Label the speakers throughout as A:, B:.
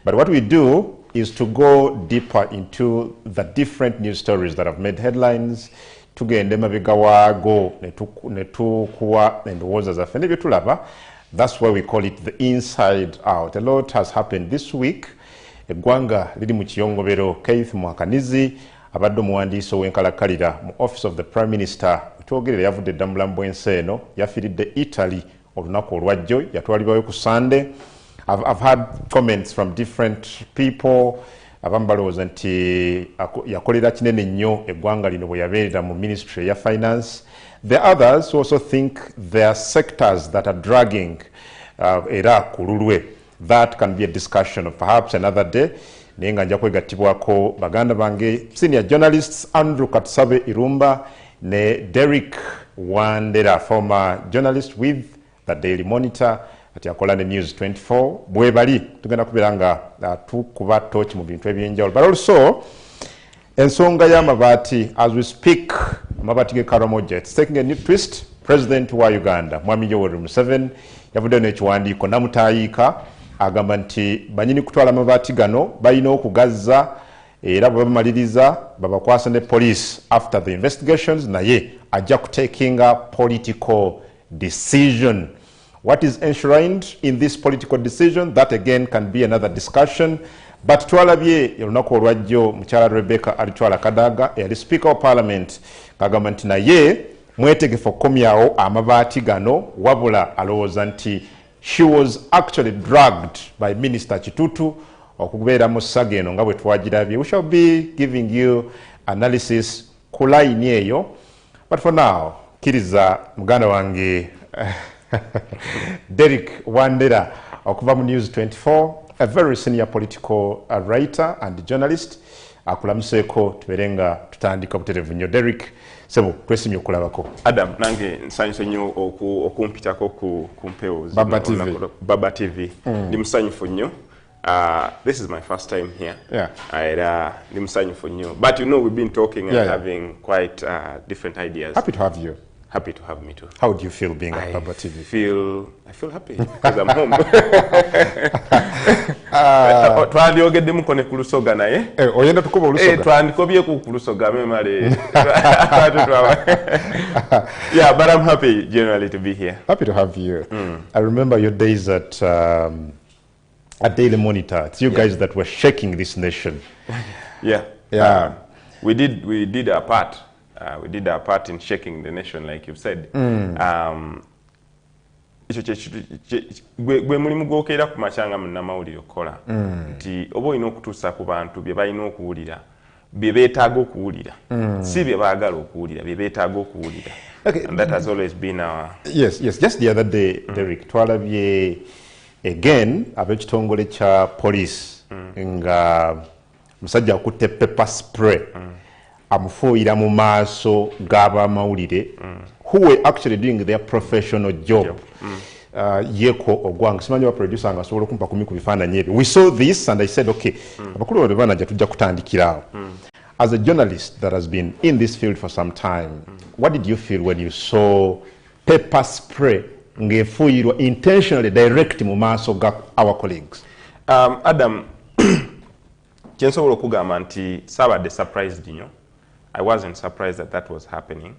A: But what we do is to go deeper into the different news stories that have made headlines. Tugende mabega wago netukuwa endowooza zaffe ne byetulaba. That's why we call it the inside out. A lot has happened this week. Eggwanga liri mu kiyongobero Keith Mwakanizi abadde omuwandiisi ow'enkalakkalira mu office of the Prime Minister. Twogerera yavudde dda mulambo ensi eno yafiiridde Italy olunaku olwajjo yatwalibwayo ku Sunday. I've had comments from different people. Abamu balowooza nti yakolera kinene nnyo eggwanga lino bwe yabeerera mu ministry ya finance. The others also think there are sectors that are dragging era kululwe. That can be a discussion of perhaps another day. Naye nga nja kwegattibwako baganda bange senior journalists Andrew Katusabe Irumba ne Derrick Wandera, former journalist with the Daily Monitor ati akola ne News 24. Bwe bali tugenda kubeera nga tukuba torch mu bintu ebyenjawulo. But also ensonga y'amabaati, as we speak, amabaati ge Karamoja, it's taking a new twist. President wa Uganda Mwami Yoweri Museveni yavuddeyo n'ekiwandiiko namutayiika agamba nti banyini kutwala amabaati gano balina okugazza era bwe bamaliriza babakwasa ne police after the investigations, naye ajja kutekinga political decision. What is enshrined in this political decision? That again can be another discussion. But twalabye olunaku olwajjo mukyala Rebecca Alitwala Kadaga eyali Speaker of Parliament kagamba nti naye mwetegefu okukomyawo amabaati gano, wabula alowooza nti she was actually dragged by Minister Kitutu okubeera mu ssage eno nga bwe twagirabye. We shall be giving you analysis ku line eyo. But for now, kiriza muganda wange Derrick Wandera okuva mu News 24, a very senior political writer and journalist. Akulamuseeko tubeere nga tutandika buterevu nnyo. Derrick, sebo twesimye okulabako.
B: Adam, nange nsanyuse nnyo okumpitako ku mpewo Baba TV. Ndi musanyufu nnyo. This is my first time here. Yeah. Ndi musanyufu nnyo. But you know we've been talking and having quite different ideas.
A: Happy to have you.
B: Happy to have me too.
A: How do you feel being at Baba TV?
B: I feel happy because I'm home. Twandiyogedde mukone ku Lusoga naye.
A: Oyenda tukuba Lusoga.
B: Twandikobye ku Lusoga memale. Yeah, but I'm happy generally to be here.
A: Happy to have you. I remember your days at Daily Monitor. It's you guys that were shaking this nation.
B: Yeah. We did our part. We did our part in shaking the nation, like you've said. Gwe mulimu gw'okeera ku makyanga munnamawulire okola nti oba olina okutuusa ku bantu bye balina okuwulira, bye beetaaga okuwulira, si bye baagala okuwulira, bye beetaaga okuwulira. And that has always been our...
A: Yes. Just the other day, Derrick, twalabye again ab'ekitongole kya police nga musajja akutte pepper spray amufuuyira mu maaso g'abamawulire who were actually doing their professional job. Yeko ogwanga simanyi wa producer nga asobola okumpa kumi ku bifaananyi ebyo. We saw this and I said, okay, abakulu bano banajja tujja kutandikirawo. As a journalist that has been in this field for some time, what did you feel when you saw pepper spray ng'efuuyirwa intentionally direct mu maaso ga our colleagues?
B: Adam, kyensobola okugamba nti saabadde surprised nnyo. I wasn't surprised that was happening.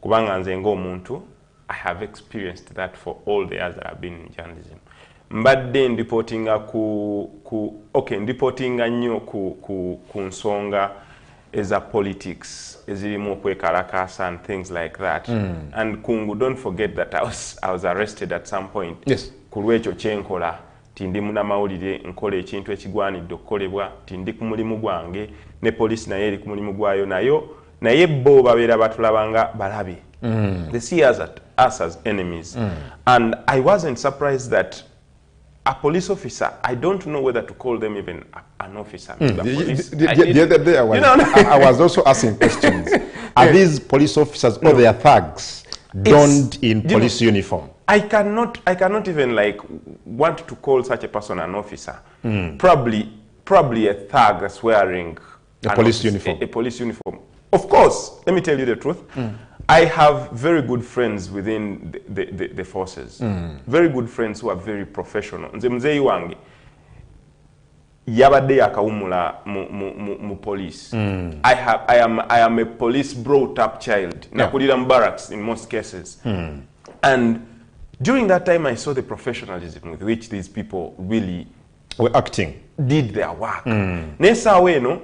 B: Kubanga nze ng'omuntu, I have experienced that for all the years that I've been in journalism. Mbadde ndipotinga nnyo ku nsonga eza politics, ezirimu okwekalakaasa and things like that. And Kungu, don't forget that I was arrested at some point.
A: Yes.
B: Ku lwekyo kyenkola. Tindi munnamawulire nkola ekintu ekigwanidde okukolebwa, tindi ku mulimu gwange, ne police naye eri ku mulimu gwayo naye bo babeera batulabanga balabe. They see us as enemies. And I wasn't surprised that a police officer, I don't know whether to call them even an officer.
A: The other day I was also asking questions. Are these police officers or they are thugs donned in police uniform?
B: I cannot even want to call such a person an officer. Probably a thug that's wearing
A: a police uniform.
B: A police uniform. Of course, let me tell you the truth. I have very good friends within the forces. Very good friends who are very professional. Nze muzeeyi wange yabadde yakawumula mu police. I am a police brought up child. Nakulira mu barracks in most cases. And during that time I saw the professionalism with which these people really
A: were acting,
B: did their work. Nesa weno,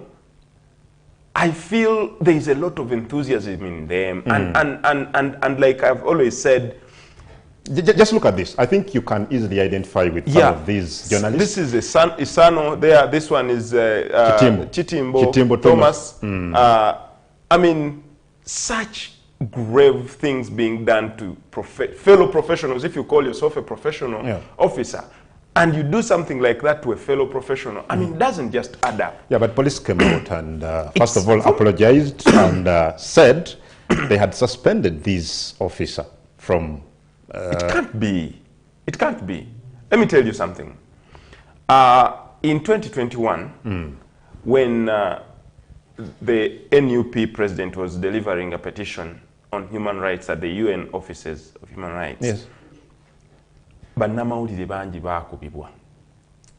B: I feel there is a lot of enthusiasm in them, and like I've always said,
A: just look at this. I think you can easily identify with some of these journalists.
B: This is Isano there. This one is Chitimbo Thomas. I mean, such grave things being done to fellow professionals. If you call yourself a professional officer, and you do something like that to a fellow professional, I mean, it doesn't just add up. Yeah,
A: but police came out and first of all apologized and said they had suspended this officer from...
B: It can't be. It can't be. Let me tell you something. In 2021, when the NUP president was delivering a petition on human rights at the UN offices of human rights,
A: yes,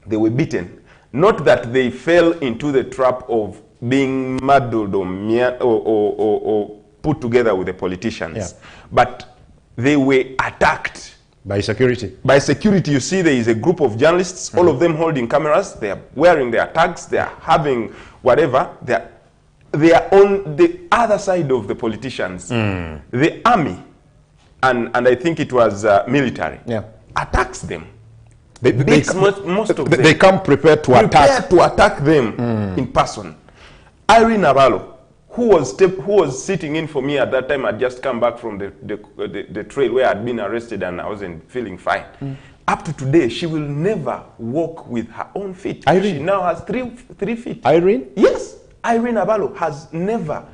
B: they were beaten. Not that they fell into the trap of being muddled or put together with the politicians, but they were attacked
A: by security.
B: By security, you see there is a group of journalists, all of them holding cameras, they are wearing their tags, they are having whatever, they are on the other side of the politicians. The army, and I think it was military, attacks them. Most of them.
A: They come prepared to
B: attack them in person. Irene Navarro, who was sitting in for me at that time, had just come back from the trail where I'd been arrested and I wasn't feeling fine. Up to today, she will never walk with her own feet.
A: Irene.
B: She now has three feet.
A: Irene?
B: Yes. Irene Navarro has never,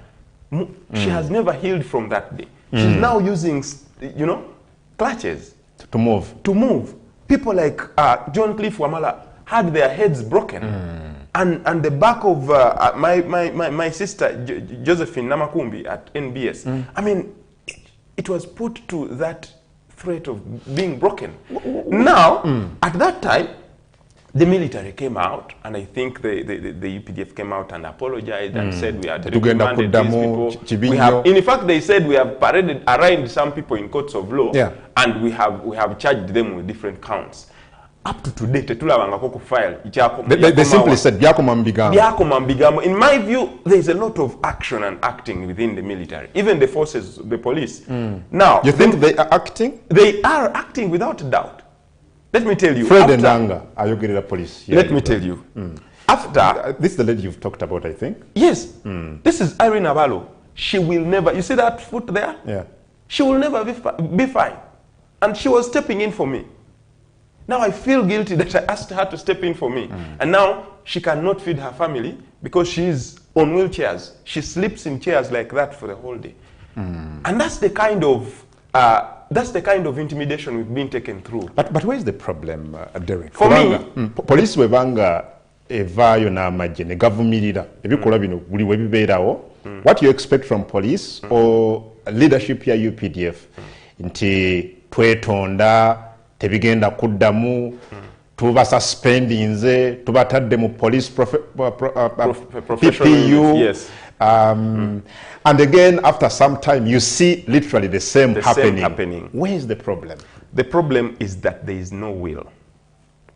B: she has never healed from that day. She's now using, clutches.
A: To move.
B: People like John Cliff Wamala had their heads broken. And the back of my sister, Josephine Namakumbi at NBS, I mean, it was put to that threat of being broken. Now, at that time, the military came out, and I think the UPDF came out and apologized and said we had reprimanded these people. In fact, they said we have arraigned some people in courts of law, and we have charged them with different counts. Up to today, file.
A: They simply said,
B: in my view, there is a lot of action and acting within the military, even the forces, the police. Now,
A: you think they are acting?
B: They are acting without doubt. Let me tell you.
A: Fred and Anger, are you getting the police?
B: Let me tell you. After
A: this is the lady you've talked about, I think.
B: Yes. This is Irene Navarro. She will never. You see that foot there?
A: Yeah.
B: She will never be fine. And she was stepping in for me. Now I feel guilty that I asked her to step in for me. And now she cannot feed her family because she's on wheelchairs. She sleeps in chairs like that for the whole day. And that's the kind of intimidation we've been taken through.
A: But where is the problem, Derrick?
B: For me,
A: police webanga evayo na maje ne gavumirira ebikola bino buli webibeerawo. What you expect from police or leadership ya UPDF nti twetonda tebigenda kuddamu tuba suspendinze tubatadde mu police PPU.
B: Yes.
A: And again, after some time, you see literally the same happening. Where is the problem?
B: The problem is that there is no will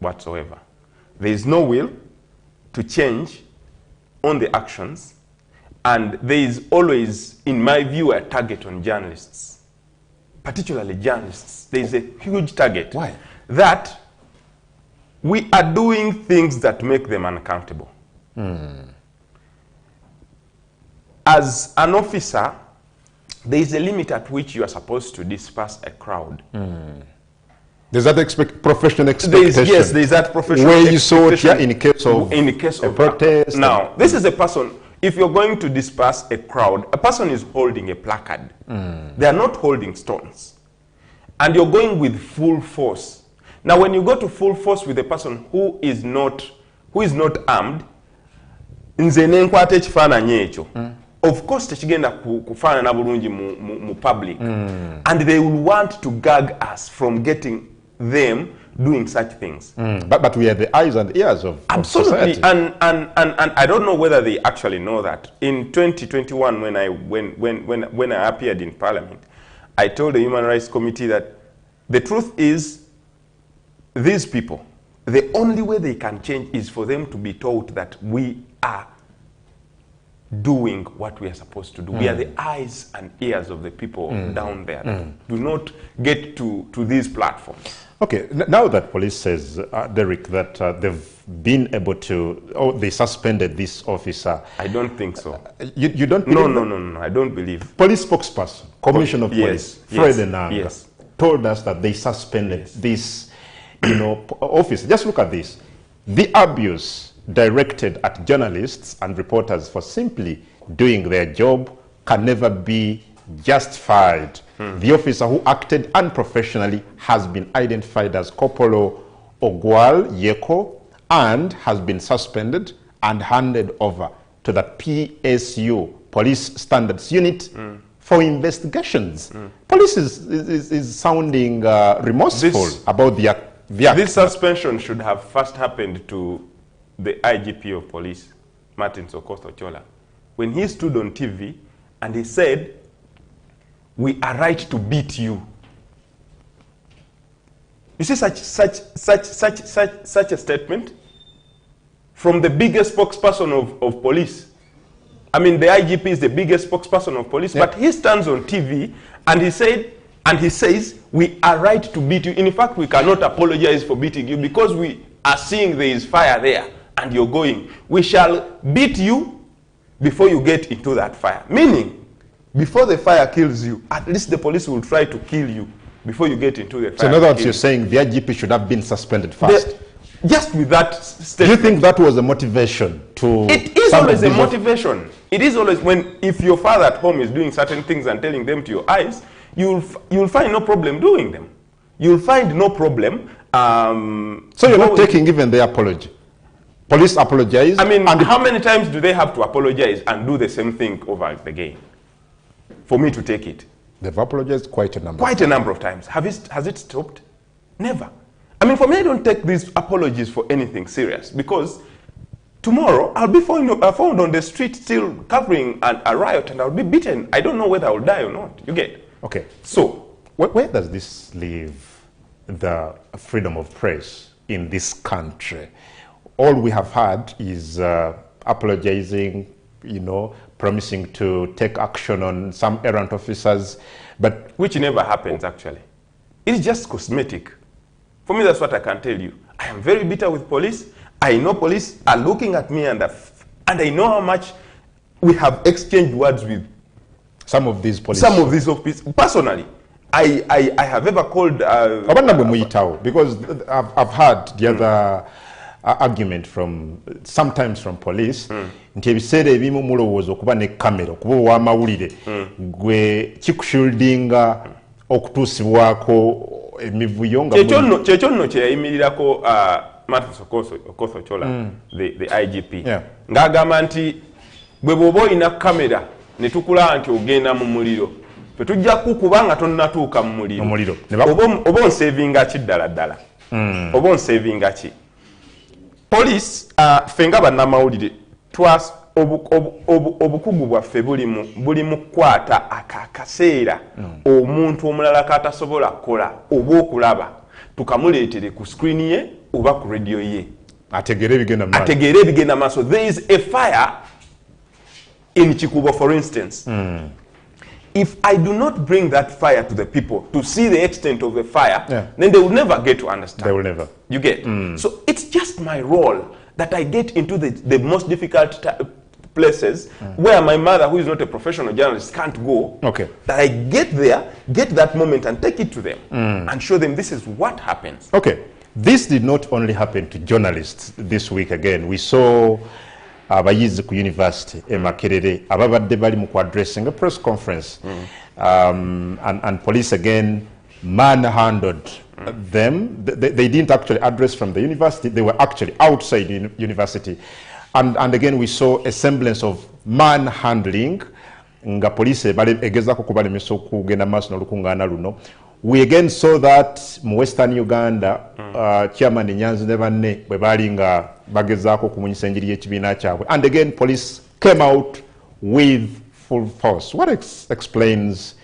B: whatsoever. There is no will to change on the actions, and there is always, in my view, a target on journalists, particularly journalists. There is a huge target.
A: Why?
B: That we are doing things that make them unaccountable. As an officer, there is a limit at which you are supposed to disperse a crowd.
A: There's that professional expectation.
B: Yes, there is that professional
A: expectation. Where you saw it here in case of a protest.
B: Now, this is a person, if you're going to disperse a crowd, a person is holding a placard. They are not holding stones. And you're going with full force. Now, when you go to full force with a person who is not armed, of course, techigenda kufaanana bulungi mu public, and they will want to gag us from getting them doing such things.
A: But we are the eyes and ears of
B: Absolutely,
A: society.
B: And I don't know whether they actually know that. In 2021, when I appeared in Parliament, I told the Human Rights Committee that the truth is, these people, the only way they can change is for them to be taught that we are doing what we are supposed to do. We are the eyes and ears of the people down there. Do not get to these platforms.
A: Okay, now that police says, Derrick, that they've been able to, they suspended this officer.
B: I don't think so.
A: You don't believe
B: No, I don't believe.
A: Police spokesperson, Commissioner of Police, Fred Enanga, told us that they suspended this, officer. Just look at this. The abuse directed at journalists and reporters for simply doing their job can never be justified. The officer who acted unprofessionally has been identified as Kopolo Ogwal Yeko and has been suspended and handed over to the PSU, Police Standards Unit, for investigations. Police is sounding remorseful about the act.
B: This suspension should have first happened to the IGP of police, Martin Sokoto Chola, when he stood on TV and he said, "We are right to beat you." You see such a statement from the biggest spokesperson of police. I mean, the IGP is the biggest spokesperson of police, but he stands on TV and he says, "We are right to beat you. In fact, we cannot apologize for beating you because we are seeing there is fire there and you're going. We shall beat you before you get into that fire." Meaning, before the fire kills you, at least the police will try to kill you before you get into the fire.
A: So in other words, you're saying the IGP should have been suspended first?
B: Just with that statement.
A: Do you think that was a motivation to...
B: It is always a motivation. It is always if your father at home is doing certain things and telling them to your eyes, you'll find no problem doing them. You'll find no problem.
A: So you're not taking even the apology? Police apologize?
B: I mean, how many times do they have to apologize and do the same thing over again for me to take it?
A: They've apologized quite a number.
B: Quite a number of times. Has it stopped? Never. I mean, for me, I don't take these apologies for anything serious because tomorrow I'll be found on the street still covering a riot and I'll be beaten. I don't know whether I'll die or not. You get?
A: Okay. So where does this leave the freedom of press in this country? All we have had is apologizing, promising to take action on some errant officers, but...
B: Which never happens, actually. It's just cosmetic. For me, that's what I can tell you. I am very bitter with police. I know police are looking at me and I know how much we have exchanged words with
A: some of these police.
B: Some of these officers. Personally, I have ever called...
A: because I've heard the other argument sometimes from police. Nti ebiseera ebimu mulowooza okuba ne kamera okuba ow'amawulire gwe kikushieldinga okutuusibwako emivuyo nga
B: kyekyo nno kye yayimirirako Martin Sokoto Chola, the IGP, ng'agamba nti bwe bw'oba olina kamera ne tukulaba nti ogenda mu muliro fe tujja kukuba nga tonnatuuka mu muliro oba onsevinga ki ddala oba onsevinga ki. Police fe nga bannamawulire obukugu bwaffe buli mu kukwata akaseera omuntu omulala katasobola kukola oba okulaba tukamuleetere ku screen ye oba ku radio ye ategeere ebigenda maaso. There is a fire in Chikubo, for instance. If I do not bring that fire to the people to see the extent of the fire, then they will never get to understand.
A: They will never.
B: You get? So it's just my role that I get into the most difficult places where my mother, who is not a professional journalist, can't go.
A: Okay.
B: That I get there, get that moment and take it to them and show them this is what happens.
A: Okay. This did not only happen to journalists this week again. We saw abayizi ku university Makerere ababadde bali mu addressing a press conference and police again manhandled them. They didn't actually address from the university. They were actually outside university. And again we saw a semblance of manhandling nga police bali egezako kubalemesa okugenda maaso n'olukungaana luno. We again saw that mu Western Uganda, Chairman Nyanzi ne banne bwe bali nga bagezaako kumunyisa enjiri y'ekibiina kyabwe. And again, police came out with full force. What explains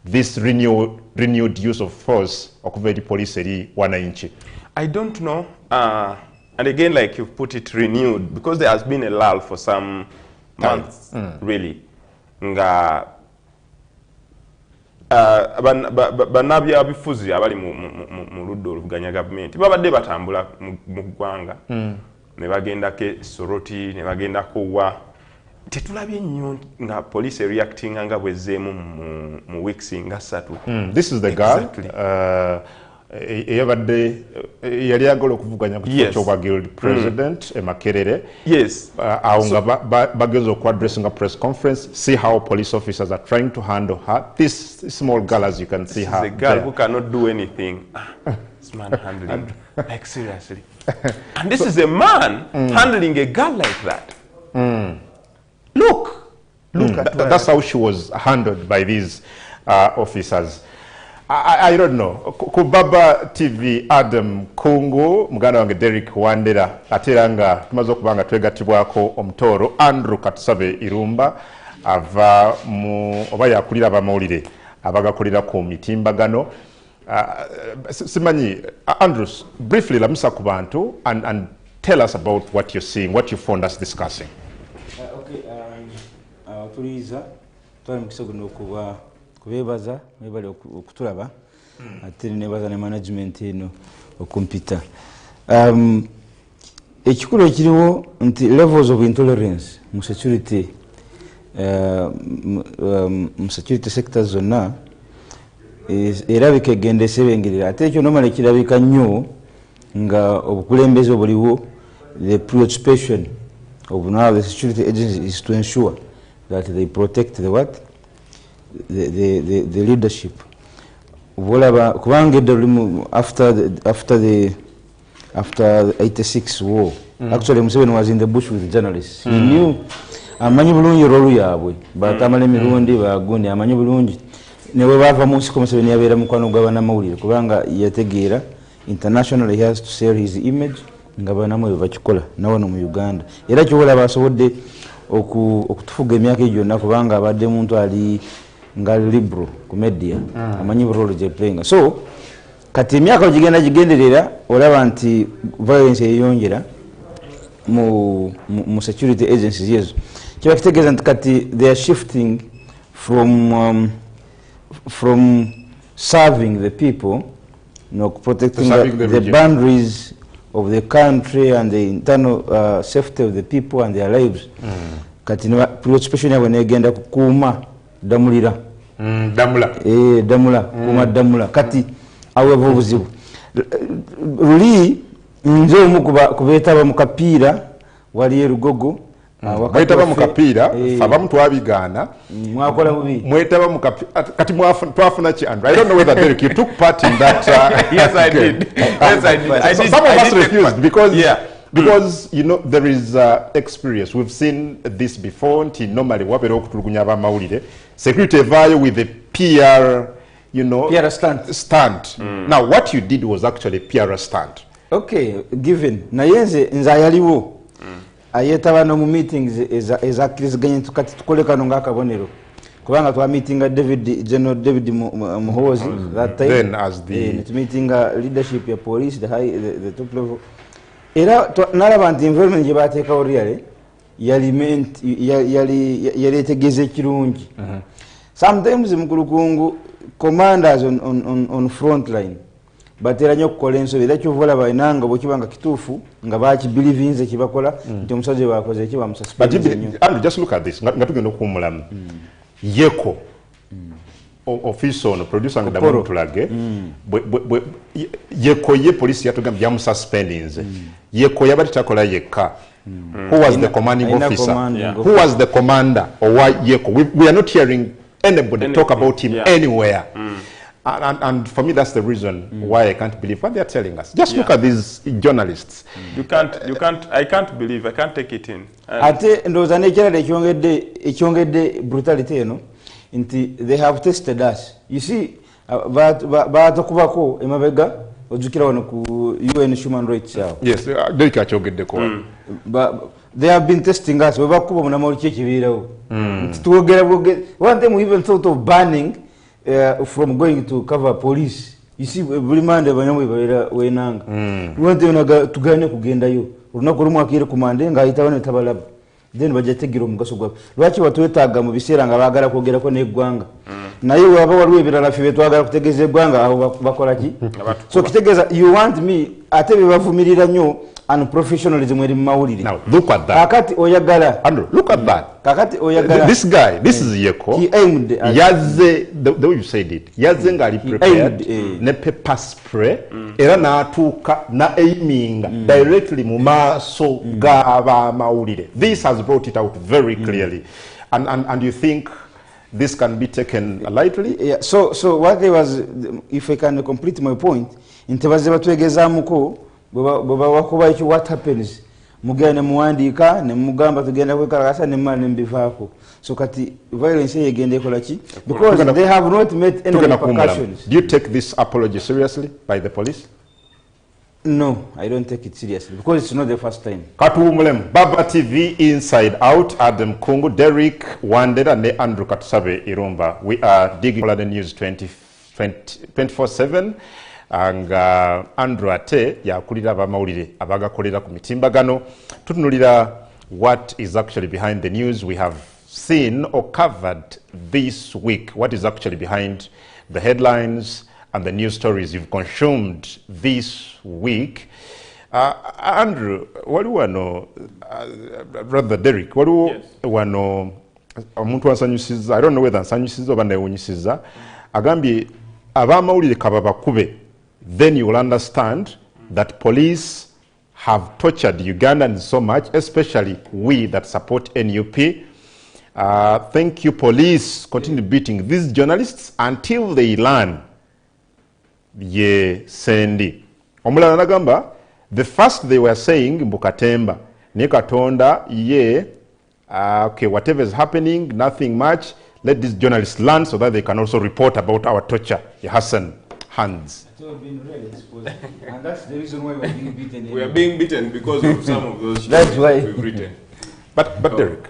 A: this renewed use of force okuva eri police eri wananchi?
B: I don't know. And again, like you've put it, renewed, because there has been a lull for some months, really. Nga bannabya abifuzi abali mu ludda oluvuganya gavumenti babadde batambula mu ggwanga ne bagendako Soroti ne bagendako wa tetulabye nnyo nga police reacting nga bwezzeemu mu weeks nga 3.
A: This is the girl eyabadde yali agala okuvuganya ku kifo ky'obwa guild president Makerere.
B: Yes.
A: Awo nga bageza okwadressinga press conference, see how police officers are trying to handle her. This small girl, as you can see her.
B: This is a girl who cannot do anything. This man handling, like seriously. And this is a man handling a girl like that. Look at her.
A: That's how she was handled by these officers. I don't know. Kubaba TV Adam Kungu, muganda wange Derrick Wandera, atera nga tumaze okubanga twegattibwako omutoro Andrew Katusabe Irumba ava mu oba yakulira abamawulire abagakulira ku mitimbagano. Simanyi, Andrews, briefly lamusa ku bantu and tell us about what you're seeing, what you found us discussing.
C: Okay, tuliza twali mukisa guno okuba kubebaza mebali okutulaba ate nebaza ne management eno okumpita. Ekikulu ekiriwo nti levels of intolerance mu security sectors zonna erabika egenda esebengerera ate ekyo nomala ekirabika nnyo nga obukulembeze obuliwo, the preoccupation of now the security agencies is to ensure that they protect the what? The leadership. Kubanga after the 86 war, actually Museveni was in the bush with journalists. He knew amanyi bulungi rolu yaabwe batamala emirundi bagundi amanyi bulungi newe bava mu nsiko Museveni yabeera mukwano gw'abannamawulire kubanga yategeera internationally he has to sell his image nga bannamawulire bakikola nawano mu Uganda era kyobola basobodde okutufuga emyaka gyonna kubanga abadde muntu ali nga liberal ku media amanyi role gye playing. So kati emyaka gigenderera olaba nti violence eyongera mu security agencies yezo kiba kitegeeza nti kati they are shifting from serving the people protecting the boundaries of the country and the internal safety of the people and their lives. Kati preoccupation yabwe negenda kukuuma damulira damula kuma damula kati awe obuzibu luli nze omu kubeetaba mu kapiira wali Rugogo
A: mwetaba mu kapiira abamu twabigaana
C: mwakola bubi
A: mwetaba mu kapiira kati twafuna ki Andrew? I don't know whether Derrick you took part in that.
B: Yes, I did. Yes, I did.
A: Some of us refused because you know there is experience. We've seen this before. Normally wabera okutulugunya abamawulire security evaayo with the PR, you know,
C: PR stunt.
A: Now what you did was actually PR stunt.
C: Okay, given nayenze nzayaliwo ayetaba no mu meetings ezakkiriziganye tukati tukole kano ng'akabonero kubanga twa meetinga General David Muhoozi that time
A: then as the
C: meeting leadership ya police the top level era nalaba nti environment gye bateekawo really yali etegeeza ekirungi. Sometimes mukulu Kungu commanders on front line batera nnyo okukola ensobi era kyovola bainanga bwekibanga kituufu nga bakibelieve kibakola nti omusajja bakoze eki bamususpend.
A: Just look at this nga tugenda okuwummulamu Yeko office ono producer nga damu tulage Yeko ye police yatugamba yamususpendinze Yeko yabadde takola yekka. Who was the commanding officer? Who was the commander or why Yeko? We are not hearing anybody talk about him anywhere. And for me, that's the reason why I can't believe what they're telling us. Just look at these journalists.
B: I can't believe, I can't take it in.
C: Ate ndoza nekirala ekyongedde brutality eno nti they have tested us. You see, batakubako emabega ojukira wano ku UN human rights yao.
A: Yes, Derrick achogeddeko.
C: They have been testing us. We bakuba munamoli kyekibirawo. Tuogera one time we even thought of banning from going to cover police. You see, buli mande banyamwe babera wenanga. One time tugane kugendayo. Runako rumwe akire kumande ngahita bane tabalaba. Then bajetegiro mugaso gwa. Lwaki batwetaga mu bisera nga bagala kogera ko negwanga. Naye waba waliwe birala fibe twagala kutegeze gwanga aho bakola ki? So kitegeza you want me ate bebavumirira nnyo and professionalism eri mawulire.
A: Now look at that.
C: Kakati oyagala.
A: Andrew, look at that.
C: Kakati oyagala.
A: This guy, this is Yeko.
C: He aimed at
A: Yaze, the way you said it. Yaze ngali prepared. Ne pepper spray. Era na atuka na aiming directly mu maso gaba mawulire. This has brought it out very clearly. And you think this can be taken lightly?
C: Yeah. So what I was, if I can complete my point, intebaze batwegezamuko baba wakuba iki what happens mugane muwandika ne mugamba tugenda kwekalakasa ne mali mbivako. So kati violence yegende kola ki because they have not met any repercussions.
A: Do you take this apology seriously by the police?
C: No, I don't take it seriously because it's not the first time.
A: Katulumulem, Baba TV Inside Out, Adam Kungu, Derrick Wandera, and Andrew Katusabe Irumba. We are digging all the news 24/7. And Andrew ate yakulira bamawulire abagakolera ku mitimbagano tutunulira what is actually behind the news we have seen or covered this week, what is actually behind the headlines and the news stories you've consumed this week. Andrew, what do you know, brother Derrick, what do you know, omuntu ansanyusiza, I don't know whether ansanyusiza oba ndewunyisiza, agambye abamawulire kababa kube. Then you will understand that police have tortured Ugandans so much, especially we that support NUP. Thank you, police. Continue beating these journalists until they learn. Ye sendi. Omulala nagamba, the first they were saying, Mbukatemba, Nekatonda, ye, okay, whatever is happening, nothing much, let these journalists learn so that they can also report about our torture. Hassan hands.
C: Been really exposed. And that's the reason why we're being beaten.
B: We are being beaten because of some of those
C: that's why
B: we've written.
A: But Derrick,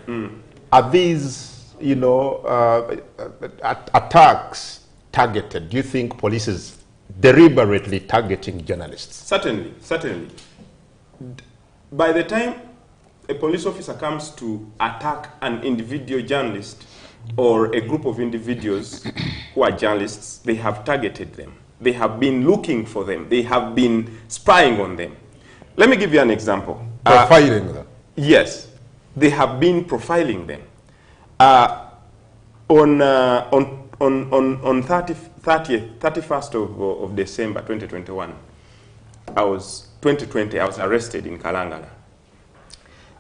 A: are these, you know, attacks targeted? Do you think police is deliberately targeting journalists?
B: Certainly, certainly. By the time a police officer comes to attack an individual journalist or a group of individuals who are journalists, they have targeted them. They have been looking for them. They have been spying on them. Let me give you an example.
A: Profiling them?
B: Yes. They have been profiling them. On 31st of December 2021, I was arrested in Kalangala.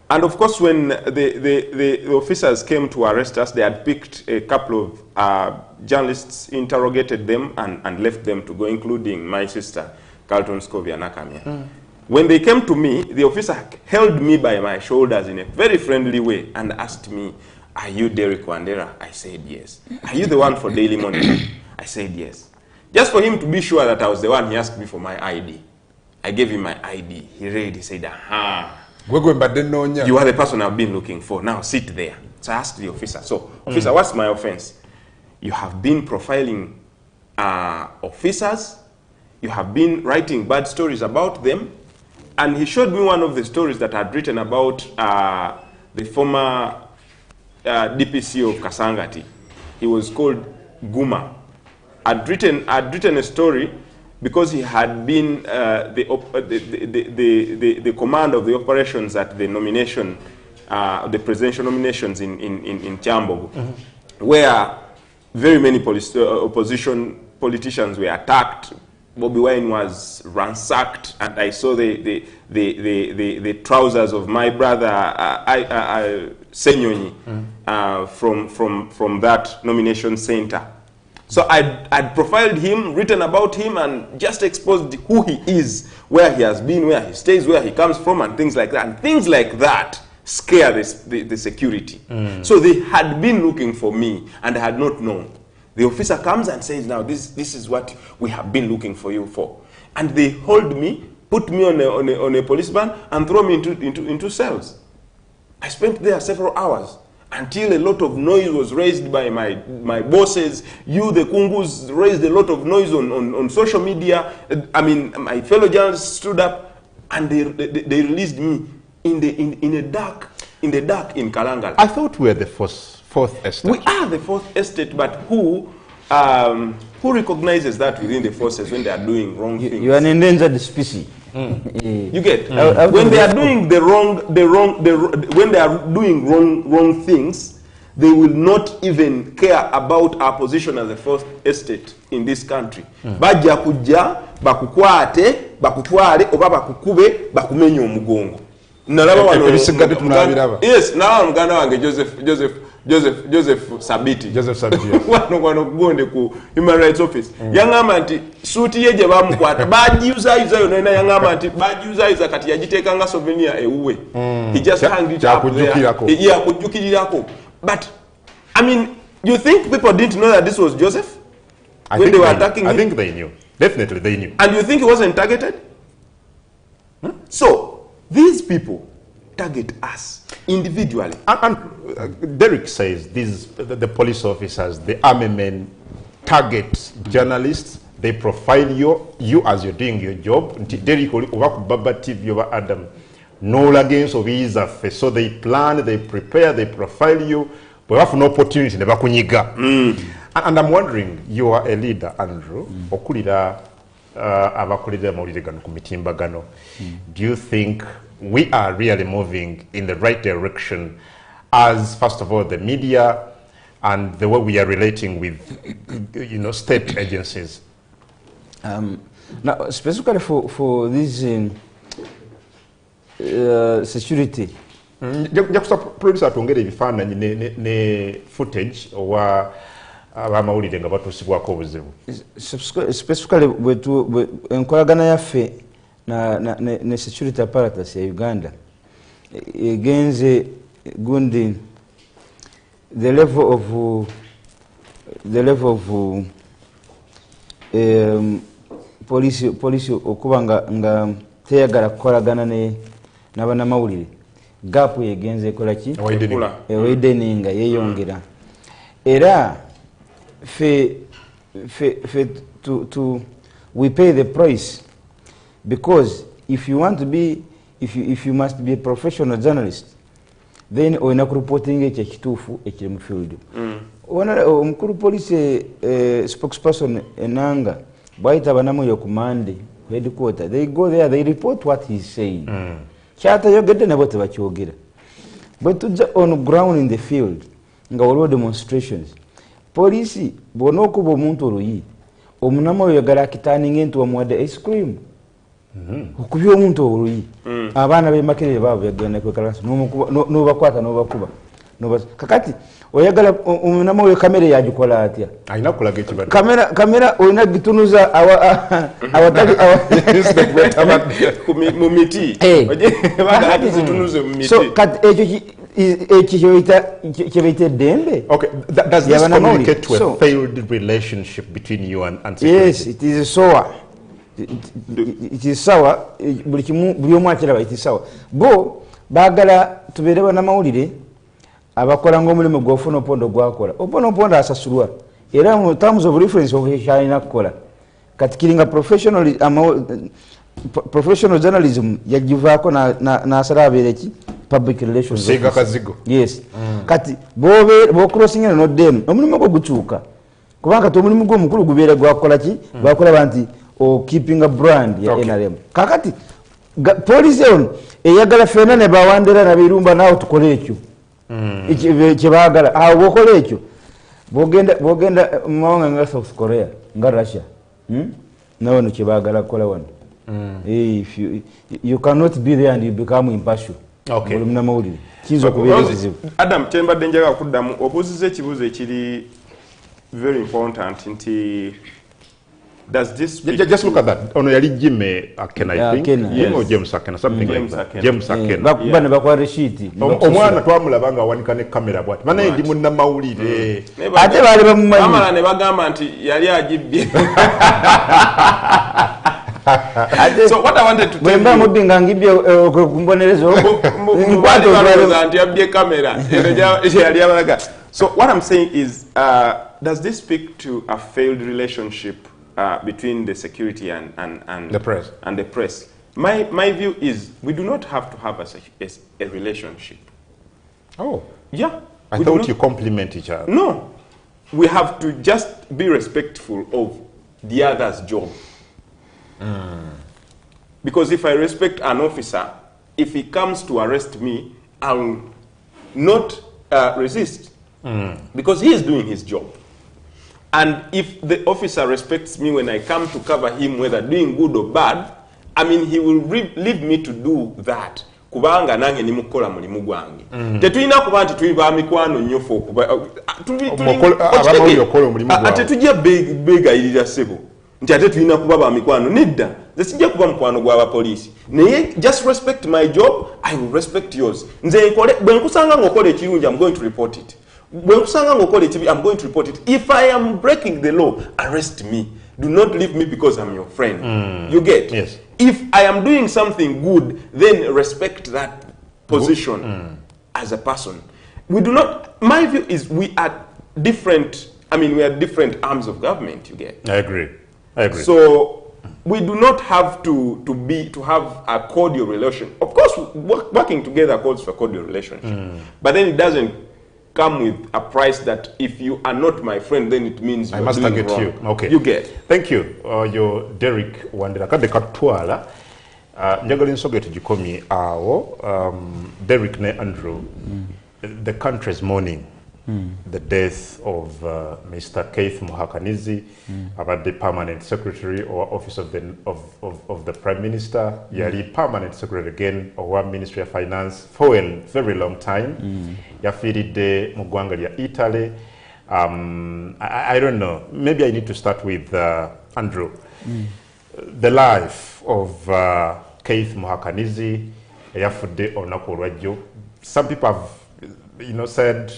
B: And of course, when the officers came to arrest us, they had picked a couple of journalists, interrogated them, and left them to go, including my sister, Carlton Scovia Nakamia. When they came to me, the officer held me by my shoulders in a very friendly way and asked me, "Are you Derrick Wandera?" I said, "Yes." "Are you the one for Daily Monitor?" I said, "Yes." Just for him to be sure that I was the one, he asked me for my ID. I gave him my ID. He read, he said, "Aha. You are the person I've been looking for. Now sit there." So I asked the officer, "So, officer, what's my offense?" "You have been profiling officers. You have been writing bad stories about them." And he showed me one of the stories that I had written about the former DPC of Kasangati. He was called Guma. I'd written a story because he had been the command of the operations at the nomination, the presidential nominations in Chambogo, where very many opposition politicians were attacked. Bobby Wine was ransacked, and I saw the trousers of my brother Senyonyi from that nomination center. So I'd profiled him, written about him, and just exposed who he is, where he has been, where he stays, where he comes from, and things like that. And things like that scare the security. So they had been looking for me, and I had not known. The officer comes and says, now this is what we have been looking for you for. And they hold me, put me on a police van and throw me into cells. I spent there several hours until a lot of noise was raised by my bosses. You, the Kungus, raised a lot of noise on social media. I mean, my fellow journalists stood up and they released me in the dark in Kalangal.
A: I thought we were the fourth estate.
B: We are the fourth estate, but who recognizes that within the forces when they are doing wrong things?
C: You are an endangered species.
B: You get when they are doing when they are doing wrong things, they will not even care about our position as a fourth estate in this country. Bajja kujja bakukwate bakutwale oba bakukube bakumenye omugongo. Nalaba wano
A: ebisigadde tunabiraba.
B: Yes, nawa muganda wange Joseph Sabiti. Wano gonde ku Human Rights Office. Yangamba nti suiti ye gye bamukwata bajiuza yonna yangamba nti bajiuza kati yagiteeka nga souvenir ewuwe. He just hanged it up there. Yeah, kujjukirirako. But I mean, you think people didn't know that this was Joseph? When they were attacking him?
A: I think they knew. Definitely they knew.
B: And you think he wasn't targeted? So these people target us individually.
A: And Derrick says the police officers, the army men, target journalists. They profile you as you're doing your job. Derrick Baba TV over Adam. No against of visa. So they plan, they prepare, they profile you. But have no opportunity. Never kunyiga. And I'm wondering, you are a leader, Andrew. Okulira abakulira mawulire gano ku mitimba gano. Do you think we are really moving in the right direction as, first of all, the media and the way we are relating with, state agencies?
C: Now, specifically for this security.
A: Jakusa producer atongere ebifaananyi ne footage owa abamawulire nga batusibwako obuzibu.
C: Specifically enkolagana yaffe ne security apparatus ya Uganda egenze gundi the level of police okuba nga teyagala kukolagana n'abannamawulire gap yegenze ekolaki ewideninga yeyongera era we pay the price because if you must be a professional journalist then oyina ku reporting ekyo ekituufu ekiri mu field. Omukulu police spokesperson enanga bwayita abanamuyo ku Monday headquarter, they go there, they report what he's saying. Kyata yogedde nabo tebakyogera. Bwe tujja on ground in the field nga waliwo demonstrations, police bona okuba omuntu oluyi omunama oyo yagala akitaninga enti wamuwadde ice cream okubya omuntu oluyi abaana b'emakerere baabo yagenda kwekalasa n'obakwata n'obakuba kakati oyagala omunama oyo kamera yagikola atya?
A: Alina kulaga ekibadde
C: kamera olina gitunuza awatali
B: mu miti zitunuze mu miti.
C: So kati ekyo kyebayita eddembe.
A: Okay, does this communicate to a failed relationship between you and security?
C: Yes, it is sour. It is sour. Buli omu akiraba it is sour. Bo baagala tubeere bannamawulire abakola ng'omulimu gw'ofuna opondo gwakola. Opondo asasulwa era mu terms of reference kyalina kukola kati kiringa professional journalism yagivaako n'asala abeera ki public relations
A: kazigo.
C: Yes. Kati b'ocrossing n'oddemu omulimu gwo gukyuka kubanga kati omulimu gw'omukulu gubeera gwakola ki gwakola nti keeping a brand ya NRM. Kakati police ono eyagala fena ne Wandera na Irumba naawe tukole ekyo kyebaagala awo bwokola ekyo bwogenda mumawanga nga South Korea nga Russia nawano kyebaagala kukola wano. If you cannot be there and you become impartial.
A: Okay.
C: Mawulire kiyinza okubeera ekizibu.
B: Adam kyembadde njagala kuddamu obuuziza ekibuuzo ekiri very important nti Does this
A: just look at that? Ono yali Jimmy Akena, I think.
C: Akena,
A: Or James Akena, something like that. James Akena.
C: Bakubana bakwa reshiti.
A: Omwana twamulabanga wanika ne kamera bwati. Mana ndi munna mawulire.
C: Ate bali bamumanyi.
B: Amala ne bagamba nti yali ajibbye. So what I wanted to tell
C: you, mubinga ngibye kumbonerezo
B: ngwato bali nti yabye kamera. Yali abalaga. So what I'm saying is, does this speak to a failed relationship between the security and
A: the press?
B: And the press. My view is we do not have to have a relationship.
A: Oh.
B: Yeah.
A: I thought you complement each other.
B: No. We have to just be respectful of the other's job. Because if I respect an officer, if he comes to arrest me, I'll not resist. Because he is doing his job. And if the officer respects me when I come to cover him, whether doing good or bad, I mean, he will leave me to do that. Kubanga nange nimukola mulimu gwange. Tetulina kuba nti tuli ba mikwano nnyo fo kuba ate tujja begayirira sebo. Nti ate tulina kuba ba mikwano nedda. Nze sijja kuba mukwano gwa police. Naye just respect my job, I will respect yours. Nze nkole bwe nkusanga ngokola ekirungi, I'm going to report it. I'm going to report it. If I am breaking the law, arrest me. Do not leave me because I'm your friend. You get?
A: Yes.
B: If I am doing something good, then respect that position as a person. We do not, my view is we are different, I mean, we are different arms of government, you get?
A: I agree.
B: So we do not have to have a cordial relation. Of course, working together calls for cordial relationship. But then it doesn't come with a price that if you are not my friend, then it means
A: I must target
B: wrong.
A: you. Okay.
B: You get.
A: Thank you. Your Derrick Wandera. Kade katwala. Njagala nsoge tujikomi awo. Derrick ne Andrew. The country is mourning the death of Mr. Keith Muhakanizi, about the permanent secretary or office of the Prime Minister. Yali permanent secretary again of one Ministry of Finance for a very long time. Yafiride mugwanga ya Italy. I don't know. Maybe I need to start with Andrew. The life of Keith Muhakanizi, yafude onakolwajo. Some people have said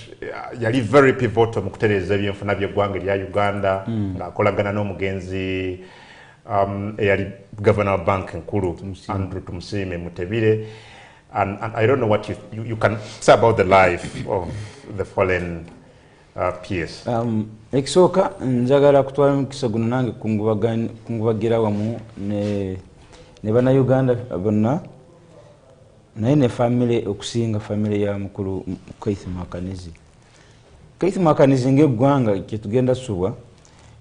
A: yali very pivotal mu kutereza ebyenfuna by'eggwanga lya Uganda ng'akolagana n'omugenzi eyali governor of bank nkulu Andrew Tumusiime Mutebire, and I don't know what you can say about the life of the fallen PS.
C: Ekisooka njagala kutwala mukisa guno nange kungubagira wamu ne bannayuganda bonna naye ne family okusinga family ya mukulu Keith Muhakanizi. Keith Muhakanizi ng'eggwanga kyetugenda subwa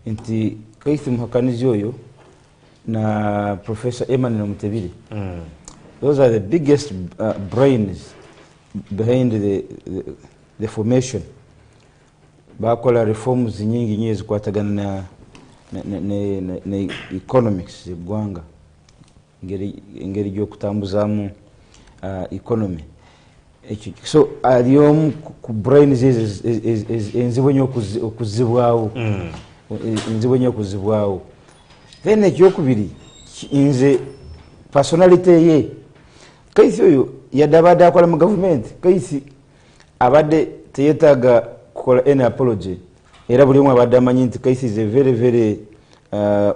C: nti Keith Muhakanizi oyo na Professor Emmanuel Mutebire. Those are the biggest brains behind the formation. Bakola reforms nyingi nyingi zikwatagana na economics y'eggwanga ngeri gy'okutambuzamu economy. So aliyomu ku brains enzibu nnyo okuzibwawo. Then ekyokubiri nze personality ye Keith oyo yadde akola mu government. Keith abadde teyetaaga kukola any apology. Era buli omu abadde amanyi nti Keith is a very very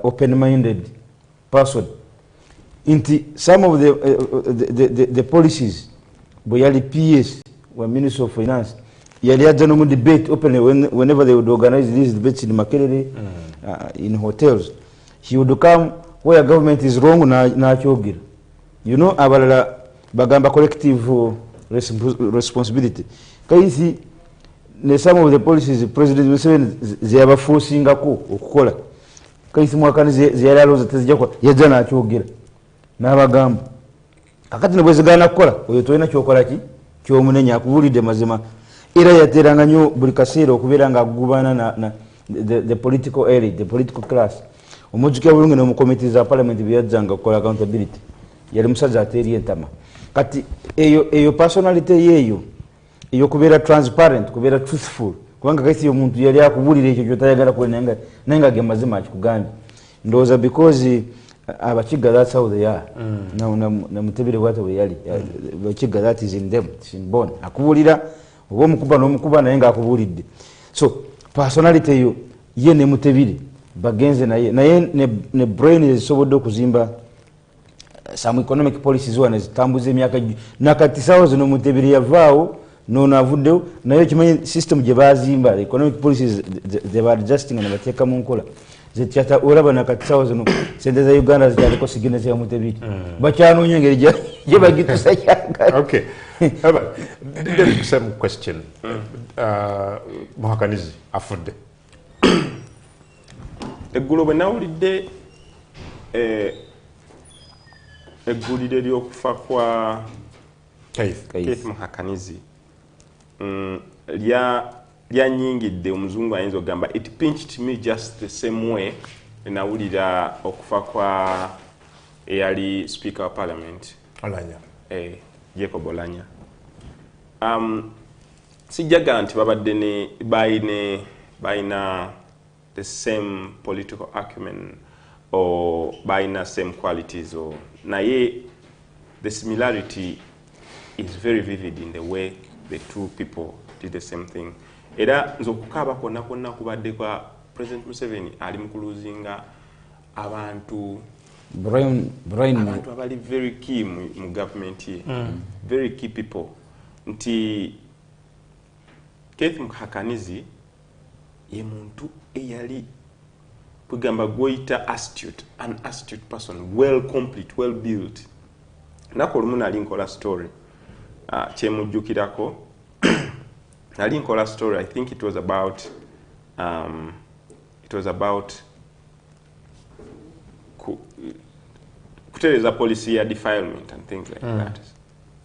C: open-minded person. Inti some of the policies bwe yali PS when Minister of Finance yali ajja no mu debate openly whenever they would organize these debates in Makerere in hotels. He would come where government is wrong na kyogera. Abalala bagamba collective responsibility. Keith ne some of the policies President Museveni zeyabaforcingako okukola. Keith Muhakanizi zeyali alowooza tezijja kukola yajja nakyogera n'abagamba kakati ne bwe zigaana kukola oyo tolina kyokola ki kyomunenya akubulidde mazima. Era yateranga nnyo buli kaseera okubeera ng'agubana na the political elite, the political class. Omujjukira bulungi ne mu committee za parliament bye yajjanga okukola accountability. Yali musajja ateeri entama. Kati eyo personality yeeyo eyokubeera transparent, kubeera truthful, kubanga Keith omuntu yali akubulira ekyo kyotayagala kukola naye nga ge mazima akikugambye. ndowooza because abakiga that's how they are namutebere bwate bwe yali abakiga that is in them it's inborn akubuulira oba omukuba n'omukuba naye ng'akubuulidde so personality eyo ye ne mutebire bagenze naye ne brain ezisobodde okuzimba some economic policies wana zitambuza emyaka nakati sawa zino mutebire yavaawo nono avuddewo naye kimanyi system gye bazimba economic policies they were adjusting ne bateeka mu nkola zetyata olaba nakati sawa zino sente za Uganda zikyaliko signature ya mutebire bakyanoonya engeri gye bagitusa kyagala.
A: Okay. The same question. Muhakanizi afudde.
B: Eggulo bwe nawulidde eggulire ly'okufa kwa Keith Muhakanizi lyanyingidde omuzungu ayinza okugamba it pinched me just the same way nawulira okufa kwa eyali speaker wa parliament
A: Olanya.
B: Jacob Olanya. Sijjaga nti babadde bayina the same political acumen or bayina same qualities or naye the similarity is very vivid in the way the two people did the same thing. Era nzokukaaba konna kubadde kwa President Museveni ali mu kuluzinga abantu abantu abali very key mu government ye very key people nti Keith Muhakanizi ye muntu eyali kugamba goita astute, an astute person, well complete, well built. Nako lumu nali nkola story kyemujjukirako nali nkola story I think it was about kutereza policy ya defilement and things like that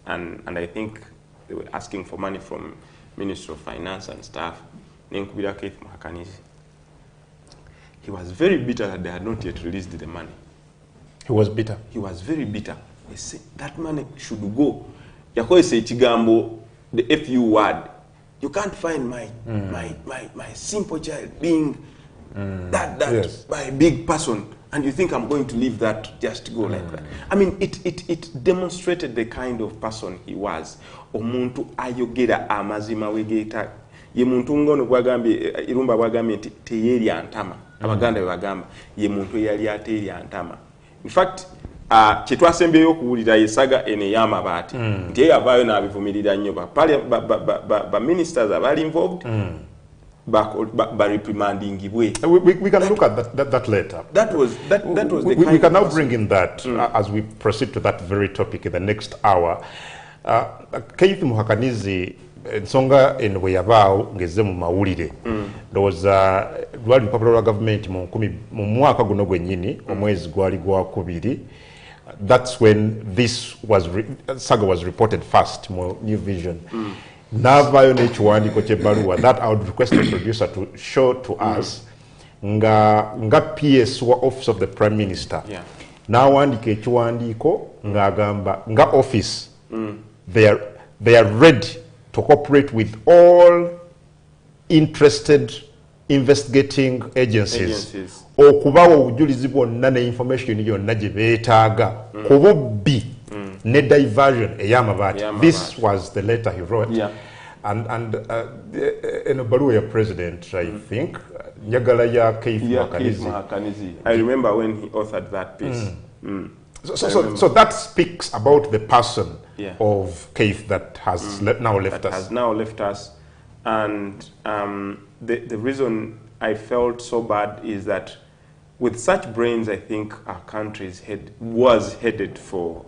B: and I think they were asking for money from Minister of Finance and stuff. Nenkubira Keith Muhakanizi. He was very bitter that they had not yet released the money.
A: He was bitter.
B: He was very bitter. He said that money should go. Yakoise ekigambo, the FU word. You can't find my simple child being that yes. by a big person, and you think I'm going to leave that just to go like that. I mean, it demonstrated the kind of person he was. Omuntu ayogera amazima wegeta. Ye muntu ngono gwagambye Irumba bwagambye nti teyeri antama. Abaganda bebagamba ye muntu yali ateri antama. In fact, kyetwasembeyo okuwulira yesaga ene y'amabaati nti yavaayo n'abivumirira nnyo ba ministers abali involved ba reprimandingibwe.
A: We can look at that later.
B: That was the
A: we can now bring in that as we proceed to that very topic in the next hour. Keith Muhakanizi ensonga eno bwe yabaawo ngeze mu mawulire ndowooza lwali lupapula lwa gavumenti mu mwaka guno gwennyini omwezi gwali gwakubiri. That's when this saga was reported first mu New Vision. N'avaayo n'ekiwandiiko ky'ebbaluwa that I would request the producer to show to us nga PS wa Office of the Prime Minister n'awandiika ekiwandiiko ng'agamba nga office they are ready to cooperate with all interested investigating agencies. Okubawa obujulizi bwonna ne information yonna gye beetaaga ku bubbi ne diversion ey'amabaati. This was the letter he wrote. And in a baluwa ya president, I think, njagala ya Keith Muhakanizi.
B: I remember when he authored that piece.
A: So that speaks about the person of Keith that has now left us. And the reason I felt so bad is that with such brains, I think our country was headed for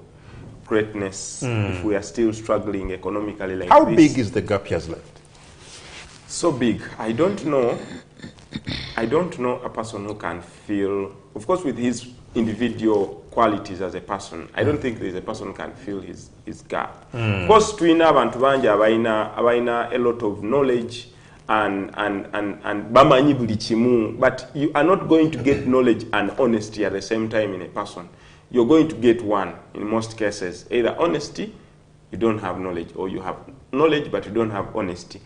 A: greatness if we are still struggling economically like How
B: this.
A: big is the gap he has left?
B: So big. I don't know a person who can feel, of course with his individual qualities as a person, I don't think there's a person who can feel his gap. Of course, twina abantu banje abaina a lot of knowledge and bamanyi buli kimu, but you are not going to get knowledge and honesty at the same time in a person. You're going to get one in most cases, either honesty, you don't have knowledge, or you have knowledge but you don't have honesty.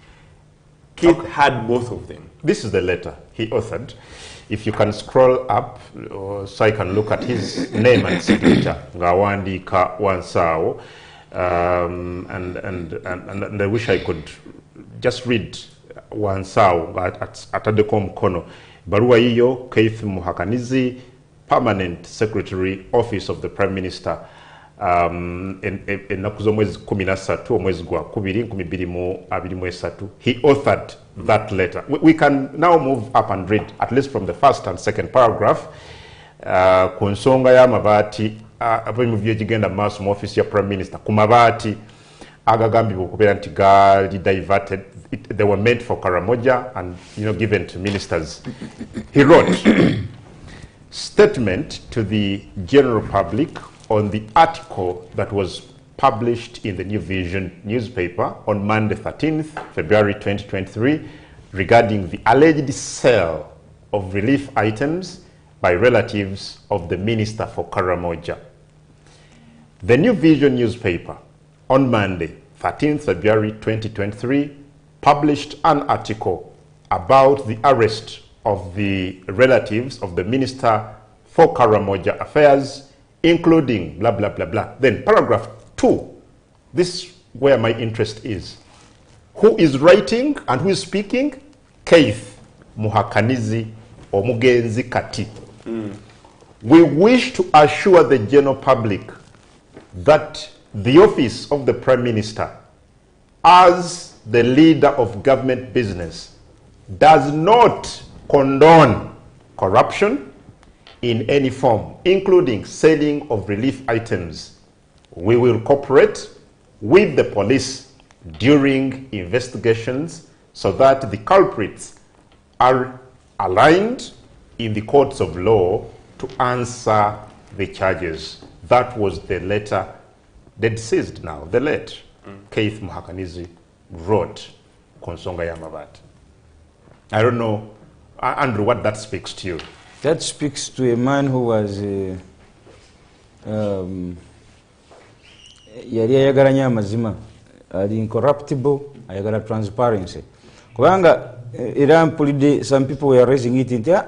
B: Keith had both of them.
A: This is the letter he authored. If you can scroll up so I can look at his name and signature, Ngawandika Wansao, and I wish I could just read Wansao atadeko mkono. Barua hiyo Keith Muhakanizi, Permanent Secretary, Office of the Prime Minister, ennaku z'omwezi 13 omwezi gwa 2023. He authored that letter. We can now move up and read at least from the first and second paragraph ku nsonga y'amabaati abali mu by'ekigenda maaso mu office ya Prime Minister ku mabaati agagambibwa okubeera nti gaali diverted. They were meant for Karamoja and given to ministers. He wrote statement to the general public on the article that was published in the New Vision newspaper on Monday 13th February 2023 regarding the alleged sale of relief items by relatives of the Minister for Karamoja. The New Vision newspaper on Monday 13th February 2023 published an article about the arrest of the relatives of the Minister for Karamoja Affairs, including blah, blah, blah, blah. Then paragraph 2, this is where my interest is. Who is writing and who is speaking? Keith Muhakanizi Omugenzi Kati. We wish to assure the general public that the office of the Prime Minister, as the leader of government business, does not condone corruption in any form, including selling of relief items. We will cooperate with the police during investigations so that the culprits are aligned in the courts of law to answer the charges. That was the letter, the deceased now, the late Keith Muhakanizi wrote Konsonga Yamabat. I don't know, Andrew, what that speaks to you.
C: That speaks to a man who was yali ayagala nnyo amazima, ali incorruptible, ayagala transparency. Kubanga era mpulidde some people were raising it into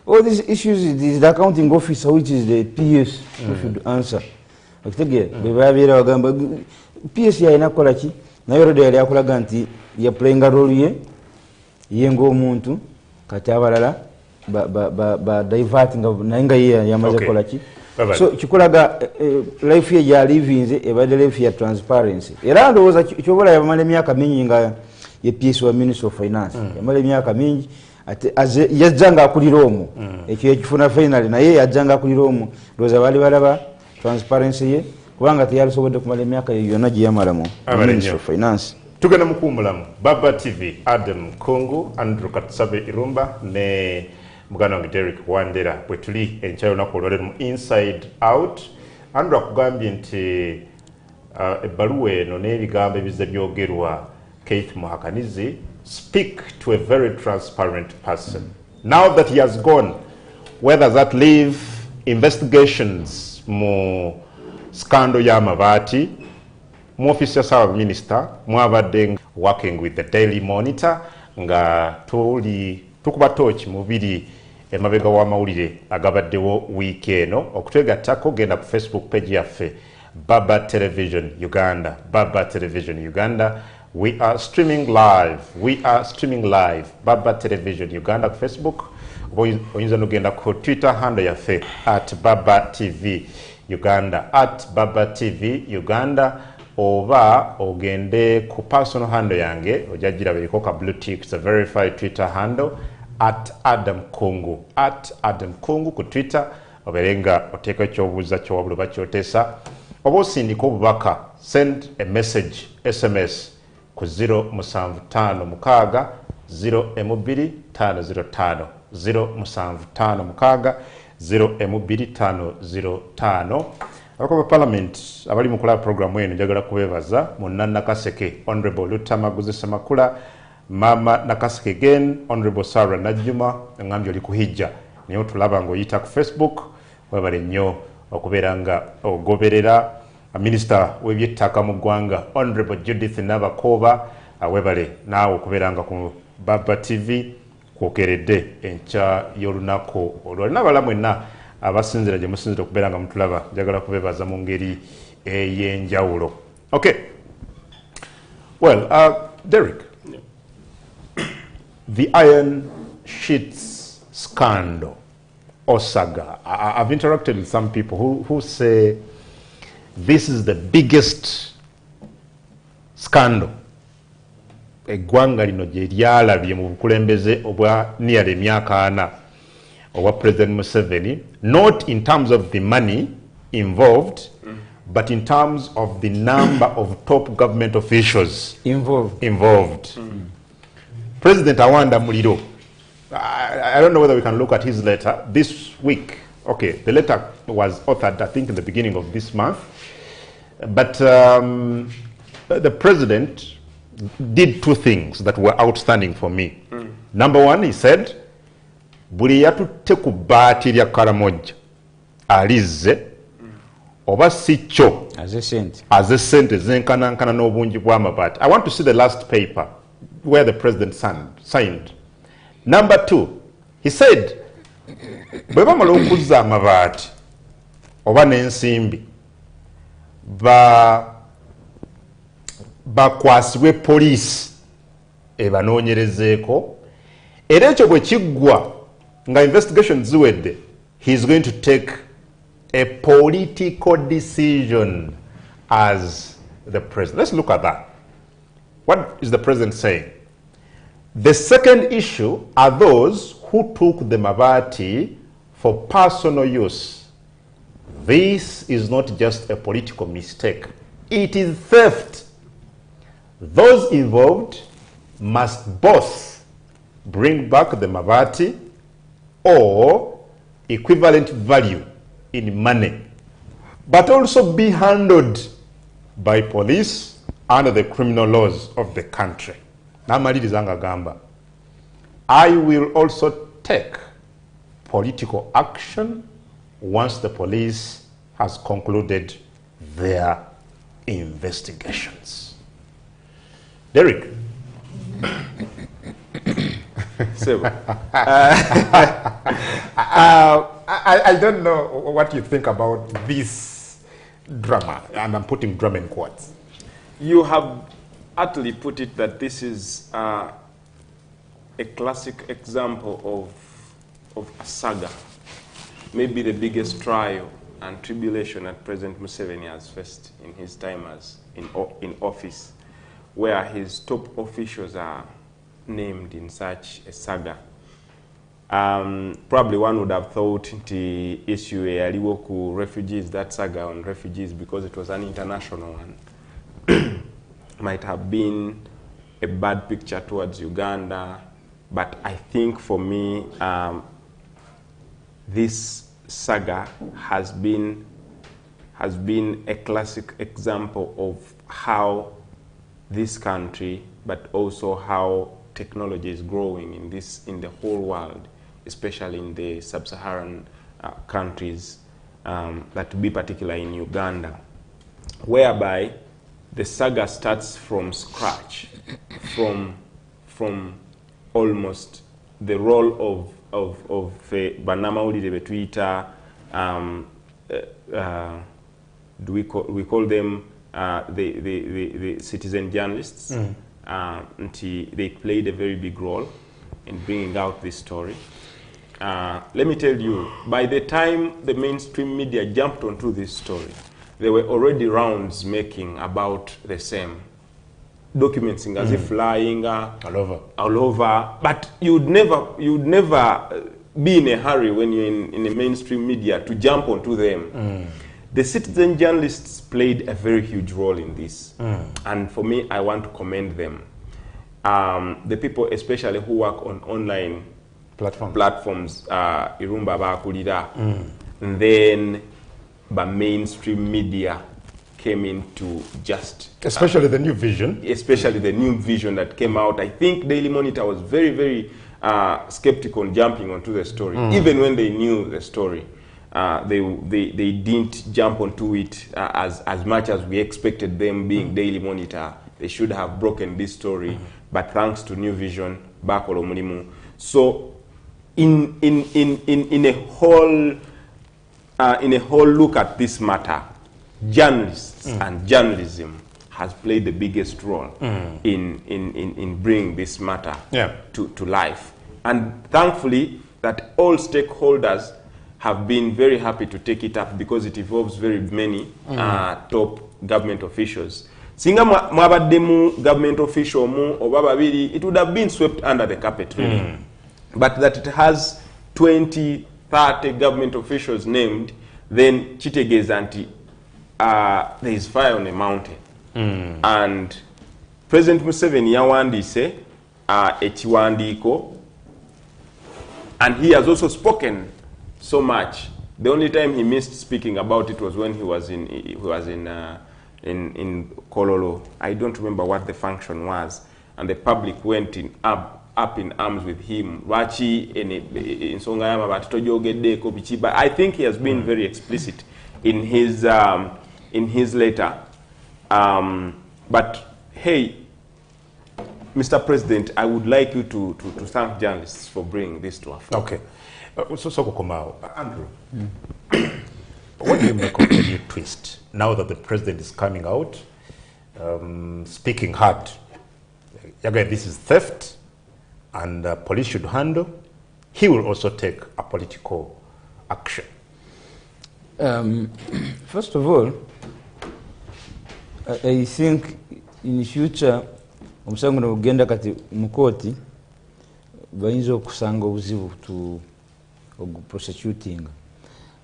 C: all these issues is the accounting officer, which is the PS who should answer. Okitegeera bebabeera bagamba PS yalina kukola ki naye olwo yali akulaga nti yaplayinga role ye ng'omuntu kati abalala ba diverting naye nga ye yamaze kukola ki. So kikulaga life ye gyalivinze ebadde life ya transparency. Era ndowooza kyobola yamala emyaka mingi nga ye PS wa Minister of Finance. Yamala emyaka mingi ate yajjanga akulira omwo ekyo ekifuna finally naye yajjanga akulira omwo ndowooza baali balaba transparency ye kubanga teyalisobodde kumala emyaka yonna gye yamalamu Minister of Finance.
A: Tugenda mukuumulamu Baba TV Adam Kungu, Andrew Katusabe Irumba ne muganda wange Derrick Wandera bwe tuli enkya lunaku olwaleero mu Inside Out. Andrew akugambye nti ebbaluwa eno n'ebigambo ebize byogerwa Keith Muhakanizi speak to a very transparent person. Now that he has gone, where does that leave investigations mu scandal y'amabaati mu office ya Saawa Minister mwabadde working with the Daily Monitor nga tukuba torch mubiri emabega w'amawulire agabaddewo week eno. Okutwegattako genda ku Facebook page yaffe Baba Television Uganda. Baba Television Uganda. We are streaming live. Baba Television Uganda ku Facebook. Oyinza nogenda ku Twitter handle yaffe @Baba TV Uganda, @Baba TV Uganda, oba ogende ku personal handle yange ojagira beliko ka blue tick. It's a verified Twitter handle @Adam Kungu, @Adam Kungu ku Twitter. Oberenga oteeka ekyobuuza kyowabula bakyotesa oba osindika obubaka, send a message SMS ku 075 02505 075 02505. Abakoba Parliament abali mu kulaba programu eno njagala kubebaza Munna Nakaseke, Honorable Lutamaguzi Samakula, Mama Nakaseke again, Honorable Sarah Najjuma ngambye oli kuhijja niyo tulaba ng'oyita ku Facebook. Webale nnyo okubeera nga ogoberera Minister w'ebyettaka mu ggwanga Honorable Judith Nabakoba webale naawe okubeeranga ku Baba TV kwokeredde enkya y'olunaku olwo n'abala mwenna abasinzira gye musinzira okubeeranga mutulaba njagala kubeebaza mu ngeri ey'enjawulo. Okay. Well, Derrick, the Iron Sheets scandal or saga. I've interacted with some people who say this is the biggest scandal eggwanga lino gye lyalabye mu bukulembeze obwa nearly emyaka 4 obwa President Museveni, not in terms of the money involved, but in terms of the number of top government officials involved. President Awanda Muliro, I don't know whether we can look at his letter this week. Okay, the letter was authored, I think, in the beginning of this month. But the president did 2 things that were outstanding for me. Number 1, he said, buli yatutte ku bbaati lya Karamoja alizze oba si kyo aze sente zenkanankana n'obungi bw'amabaati. I want to see the last paper where the president signed. Number 2, he said, bwe bamala okuzza amabaati oba n'ensimbi bakwasibwe poliisi ebanoonyerezeeko, era ekyo bwe kiggwa nga investigation ziwedde, he is going to take a political decision as the president. Let's look at that. What is the president saying? The second issue are those who took the mabati for personal use. This is not just a political mistake. It is theft. Those involved must both bring back the mabati or equivalent value in money, but also be handled by police under the criminal laws of the country. Namalilizanga gamba, I will also take political action once the police has concluded their investigations. Derrick. I don't know what you think about this drama, and I'm putting drama in quotes.
B: You have utterly put it that this is a classic example of a saga, maybe the biggest trial and tribulation that President Museveni has faced in his time as in office, where his top officials are named in such a saga. Probably one would have thought the issue yaliwo refugees, that saga on refugees, because it was an international one, might have been a bad picture towards Uganda. But I think for me, this saga has been a classic example of how this country, but also how technology is growing in the whole world, especially in the sub-Saharan countries, that to be particular in Uganda, whereby the saga starts from scratch, from almost the role of banamawulire betuyita, we call them the citizen journalists. They played a very big role in bringing out this story. Let me tell you, by the time the mainstream media jumped onto this story, there were already rounds making about the same, documenting as if flying all over. But you'd never be in a hurry when you're in the mainstream media to jump onto them. The citizen journalists played a very huge role in this. And for me, I want to commend them. The people especially who work on online platforms, Irumba Bakulira, and then by mainstream media came into just...
A: Especially the new vision.
B: Especially the new vision that came out. I think Daily Monitor was very, very skeptical on jumping onto the story. Even when they knew the story, they didn't jump onto it as much as we expected them, being Daily Monitor, they should have broken this story, but thanks to New Vision, bakola omulimu. So in a whole look at this matter, journalists and journalism has played the biggest role in bringing this matter to life. And thankfully, that all stakeholders have been very happy to take it up because it involves very many top government officials. Singa mwabaddemu government official mu oba babiri, it would have been swept under the carpet really. But that it has 20, 30 government officials named, then kitegeeza nti there is fire on a mountain. And President Museveni yawandiise ekiwandiiko, and he has also spoken so much. The only time he missed speaking about it was when he was in Kololo. I don't remember what the function was, and the public went up in arms with him. Wachi ensonga yama battojogedeko bichi. But I think he has been very explicit in his letter. But hey, Mr. President, I would like you to thank journalists for bringing this to our fore.
A: Okay. So Komao, Andrew, what do you make of the new twist now that the president is coming out, speaking hard? Again, this is theft, and police should handle. He will also take a political action.
C: First of all, I think in the future, omusango n'ogenda kati mu kooti bayinza okusanga obuzibu to prosecuting.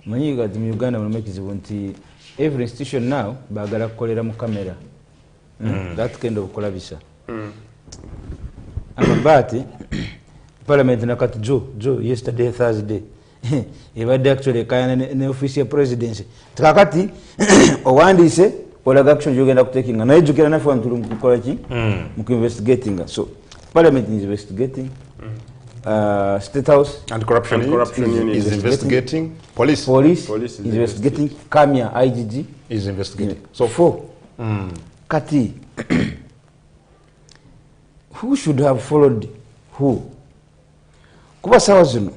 C: Manyi kati mu Uganda mulimu ekizibu nti every institution now baagala kukolera mu kamera. That kind of kolabisa. Amabati parliament nakati Joe yesterday Thursday ebadde actually kayana ne office ya presidency takati owandiise olaga action yogenda kutekinga naye jukira nafe wantulu mukola ki mu investigating. So parliament is investigating, state house
A: And corruption unit is investigating. Police
C: is investigating. Kamya IGG
A: is investigating.
C: So four. Kati who should have followed who? Kuba sawa zino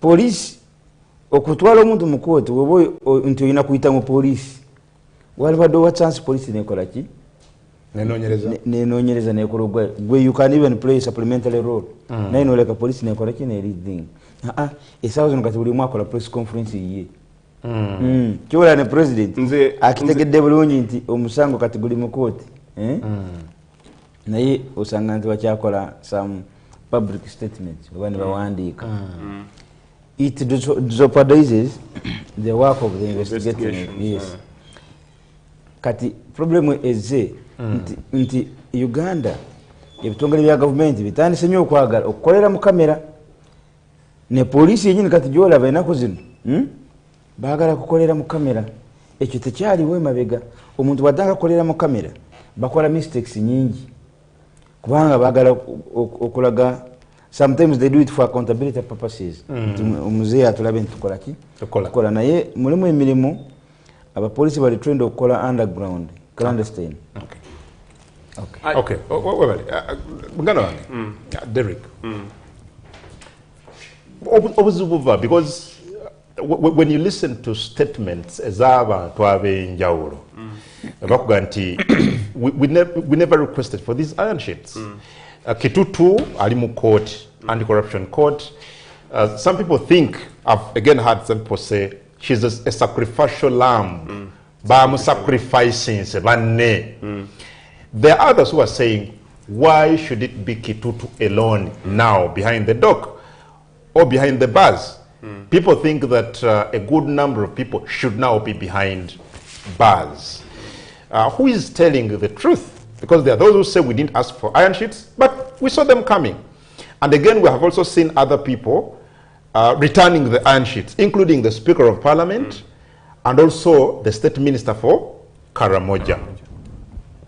C: police okutwala omuntu mu court webo nti oyina kuyita mu police walibadde wa chance police nekola ki nenonyereza nekola gwe you can even play a supplementary role naye noleka police nekola ki ne leading esawa zino kati buli mwaka la press conference ye kyola ne president akitegedde bulungi nti omusango kati guli mu court naye osanga nti bakyakola some public statements when bawandiika. It jeopardizes the work of the investigation. Yes. Kati problem is nti Uganda ebitongole bya government bitandise nnyo okwagala okukolera mu kamera ne police yenyini kati gyolaba enako zino baagala kukolera mu kamera. Ekyo tekyaliwo emabega. Omuntu bw'addanga kukolera mu kamera bakola mistakes nyingi kubanga baagala okulaga. Sometimes they do it for accountability purposes. Omuzeeyi atulabe nti tukola ki tukola naye mulimu emirimu abapolisi bali trained okukola underground clandestine.
A: Okay. Muganda wange Derrick, obuzibu buva because when you listen to statements ez'abantu ab'enjawulo bakuga nti we never requested for these iron sheets. Kitutu ali mu court, anti-corruption court. Some people think, I've again heard some people say, she's a sacrificial lamb. Bamu sacrificing banne. There are others who are saying, why should it be Kitutu alone now behind the dock or behind the bars? People think that a good number of people should now be behind bars. Who is telling the truth? Because there are those who say we didn't ask for iron sheets, but we saw them coming. And again, we have also seen other people returning the iron sheets, including the Speaker of Parliament and also the State Minister for Karamoja.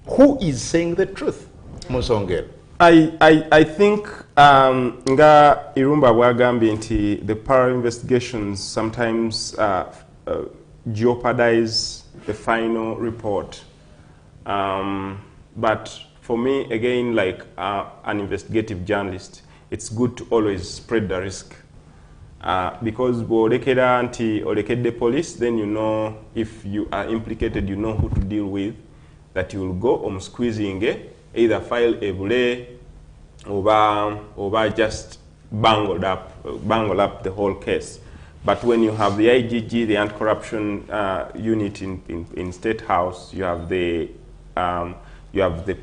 A: Who is saying the truth, Musongel?
B: I think nga Irumba bwagambye nti the parallel investigations sometimes jeopardize the final report. But for me, again, like an investigative journalist, it's good to always spread the risk. Because the police, then you know if you are implicated, you know who to deal with, that you will go squeezing either file a bule or just bangle up the whole case. But when you have the IGG, the anti-corruption unit in State House, you have the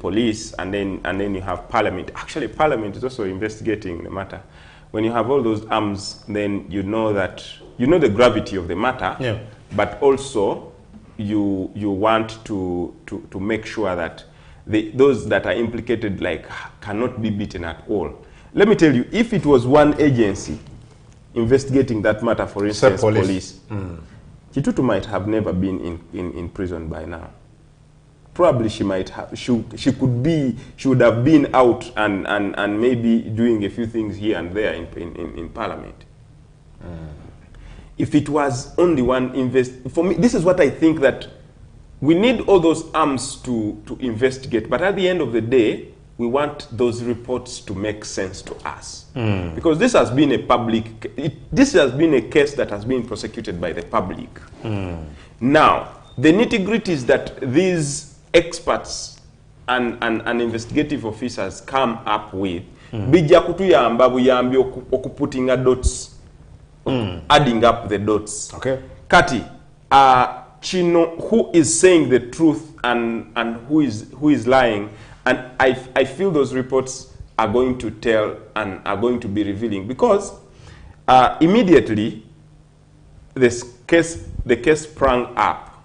B: police, and then you have Parliament. Actually, Parliament is also investigating the matter. When you have all those arms, then you know the gravity of the matter. Yeah. But also you want to make sure that those that are implicated cannot be beaten at all. Let me tell you, if it was one agency investigating that matter, for instance, police, Kitutu might have never been in prison by now. Probably she might have, she would have been out and maybe doing a few things here and there in Parliament. If it was only one for me, this is what I think, that we need all those arms to investigate, but at the end of the day, we want those reports to make sense to us. Because this has been this has been a case that has been prosecuted by the public. Now, the nitty-gritty is that these experts and investigative officers come up with, bija kutuyamba buyambi okuputting dots, adding up the dots. Okay. Kati, Chino, who is saying the truth and who is lying? And I feel those reports are going to tell and are going to be revealing, because immediately the case sprang up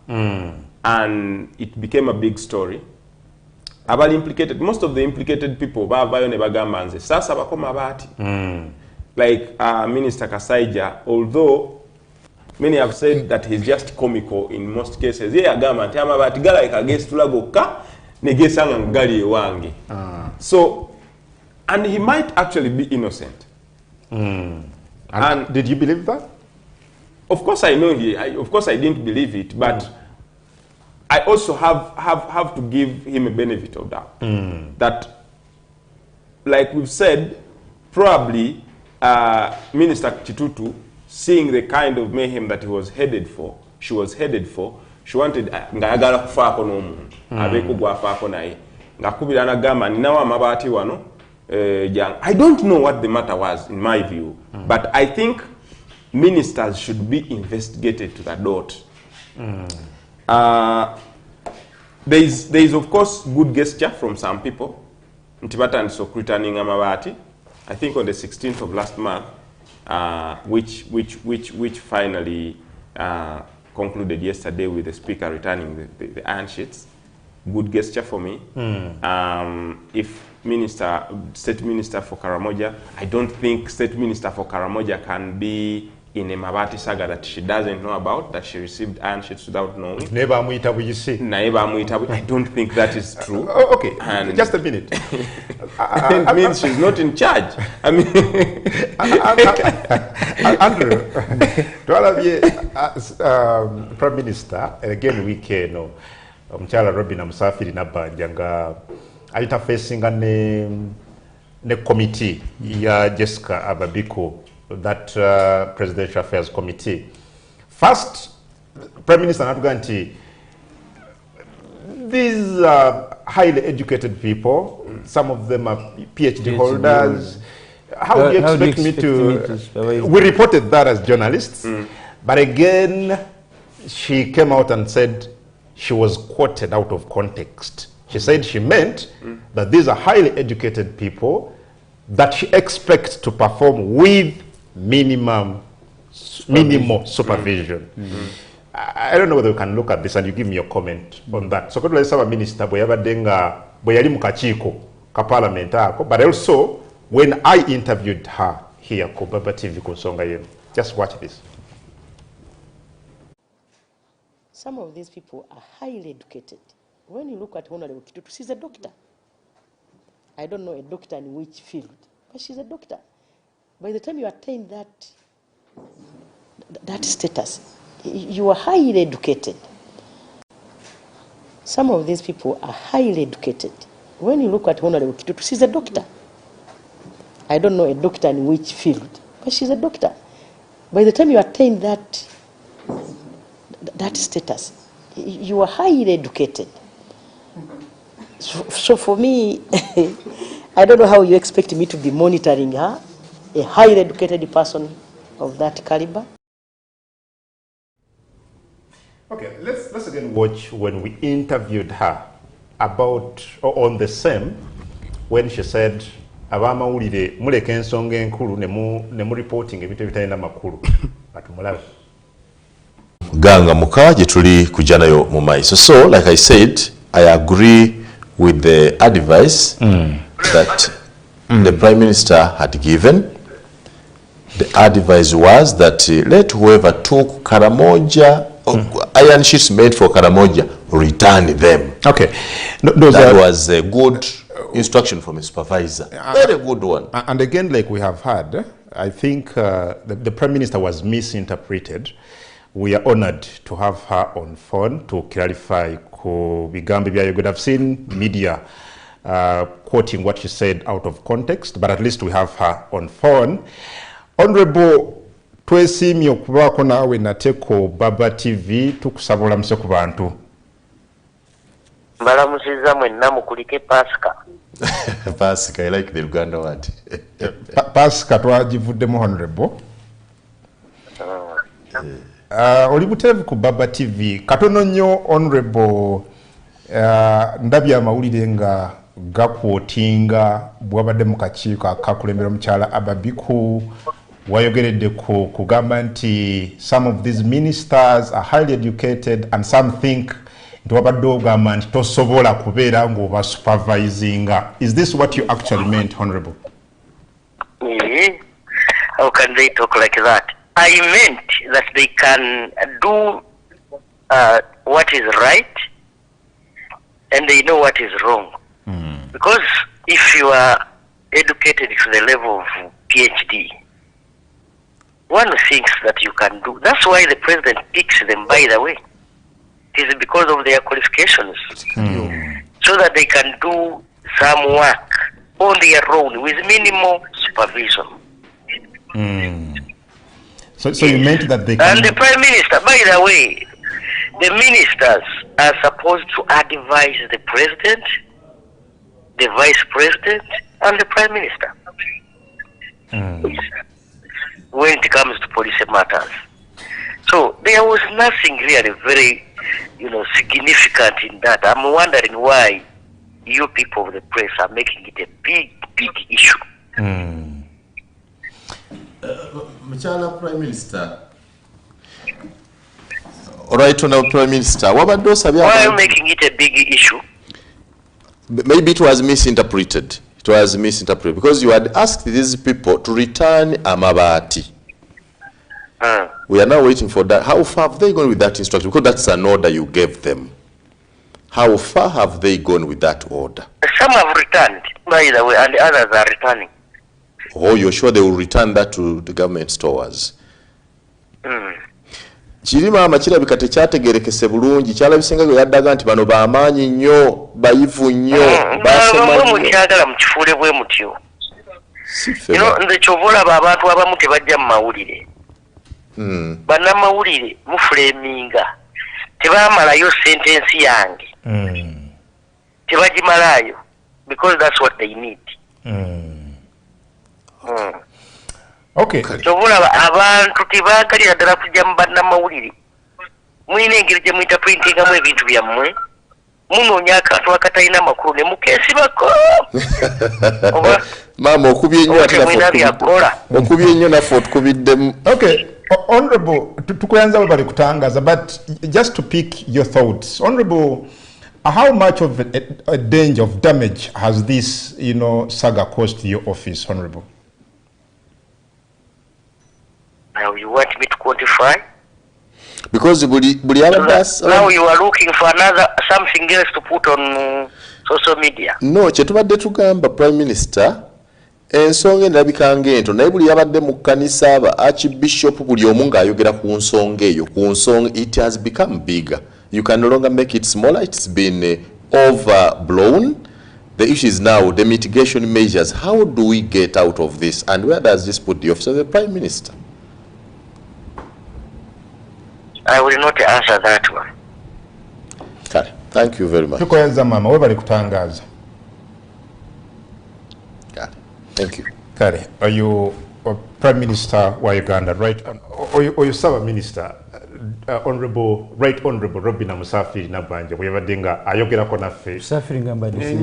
B: and it became a big story. Most of the implicated people, sasa bakoma bati. Like Minister Kasaija, although many have said that he's just comical in most cases. Yeah, government, but like against Tulagoka, negesanga ngali wangi. So, and he might actually be innocent. And
A: did you believe that?
B: Of course, I know of course, I didn't believe it, but I also have to give him a benefit of doubt. That, like we've said, probably Minister Kitutu, seeing the kind of mayhem that she was headed for, she wanted ngayagala kufaako n'omuntu abeeko gwafaako naye ngakubira nagamba ninawo amabaati wano. I don't know what the matter was, in my view, but I think ministers should be investigated to the dot. There is of course good gesture from some people. Ntibata and Sokritanning amabati, I think on the 16th of last month, which finally concluded yesterday with the speaker returning the iron sheets. Good gesture for me. If State Minister for Karamoja, I don't think State Minister for Karamoja can be in a Mabati saga that she doesn't know about, that she received iron sheets without knowing.
A: Never amuitabu, you see.
B: I don't think that is true.
A: Okay, and just a minute.
B: It means she's not in charge. I mean,
A: Andrew, to all of you, Prime Minister, again we can Mchala Robin Musafiri Nabanja nga alita facing ne committee ya Jessica Ababiko, that Presidential Affairs Committee. First, Prime Minister Natuganti, these are highly educated people. Some of them are PhD holders. How do you expect me to... We reported that as journalists. But again, she came out and said she was quoted out of context. She said she meant that these are highly educated people that she expects to perform with minimal supervision. I don't know whether we can look at this and you give me your comment on that. So, could I minister boyabadenga boyali mukachiko ka parliament ako, but also when I interviewed her here ko Baba TV kusonga yenu. Just watch this.
D: Some of these people are highly educated. When you look at Honorable Kitutu, she's a doctor. I don't know a doctor in which field, but she's a doctor. By the time you attain that status, you are highly educated. Some of these people are highly educated. When you look at Honorable Kitutu, she's a doctor. I don't know a doctor in which field, but she's a doctor. By the time you attain that status, you are highly educated. So for me, I don't know how you expect me to be monitoring her, a highly educated person of that caliber.
A: Okay, let's again watch when we interviewed her about on the same when she said abamawulire muleka ensonga enkulu ne mu reporting ebintu ebitalina makulu batumulabe
E: ganga muka gye tuli kujja nayo mu maiso. So like I said, I agree with the advice that the Prime Minister had given. The advice was that let whoever took Karamoja iron sheets made for Karamoja return them.
A: Okay,
E: that was a good instruction from a supervisor. Very good one.
A: And again, like we have heard, I think the Prime Minister was misinterpreted. We are honored to have her on phone to clarify ku bigambo byayo. I've seen media quoting what she said out of context, but at least we have her on phone. Honorable, twesimye okubaako naawe nateko Baba TV tukusabula muse ku bantu.
F: Mbalamusiza mwenna mukulike Pasika.
E: Pasika, I like the Uganda word.
A: Pasika twagivuddemu Honorable. Oli buteevu ku Baba TV. Katono nnyo Honorable, ndabye amawulire nga gakwotinga bwabadde mu kakiiko akakulembera omukyala Ababiku. Wayogeredde kugamba nti some of these ministers are highly educated and some think nti wabadde ogamba nti tosobola kubeera ng'oba supervisinga. Is this what you actually meant, Honorable?
F: How can they talk like that? I meant that they can do what is right and they know what is wrong. Because if you are educated to the level of PhD, one thinks that you can do. That's why the president picks them, by the way. It is because of their qualifications. So that they can do some work on their own with minimal supervision.
A: So you meant that they can...
F: And the Prime Minister, by the way, the ministers are supposed to advise the President, the Vice President, and the Prime Minister. When it comes to policy matters. So there was nothing really very, significant in that. I'm wondering why you people of the press are making it a big issue.
E: Mchala Prime Minister. Alright, now Prime Minister. Why
F: are you making it a big issue?
E: Maybe it was misinterpreted. It was misinterpreted because you had asked these people to return Amabati. We are now waiting for that. How far have they gone with that instruction? Because that's an order you gave them. How far have they gone with that order?
F: Some have returned, by the way, and the others are returning.
E: Oh, you're sure they will return that to the government stores? Kirima amakirabika tekyategerekese bulungi kyalabisinga gwe yaddaga nti bano bamaanyi nnyo bayivu nnyo basoma
F: mukyagala mukifuule bwe mutyo nze kyoboolaba abantu abamu tebajja mu mawulire bannamawulire mufuleminga tebamalayo sentensi yange tebagimalayo because that's what they need.
A: Okay.
F: Kyoboolaba abantu tebaagalira ddala kujja mu bannamawulire mulina engeri gye muinterpretingamu ebintu byammwe munoonya akantu akatalina makulu ne mukeesibako
E: maama okubye nnyo naffe otukubiddemu.
A: Okay, Honorable, tukuyanza bwe bali kutangaza, but just to pick your thoughts, Honorable, how much of a danger of damage has this saga caused your office, Honorable?
F: Now you want me to quantify?
E: Because
F: now you are looking for something else to put on social media.
E: No, kyetubadde tugamba Prime Minister ensonga endabika ng'ento naye buli yabadde mu kkanisa aba archbishop buli omu ng'ayogera ku nsonga eyo it has become bigger You can no longer make it smaller. It's been overblown. The issue is now the mitigation measures. How do we get out of this? And where does this put the office of the Prime Minister?
F: I will not answer that one.
E: Okay. Thank you very much.
A: Tukoyanza mama we bali kutangaza.
E: Got it. Thank you.
A: Kale, are you Prime Minister wa Uganda, right? Or you serve a minister, Right Honorable Robin Musafiri Nabanja, we have a dinga, Ayogera Konafe.
C: Suffering about this.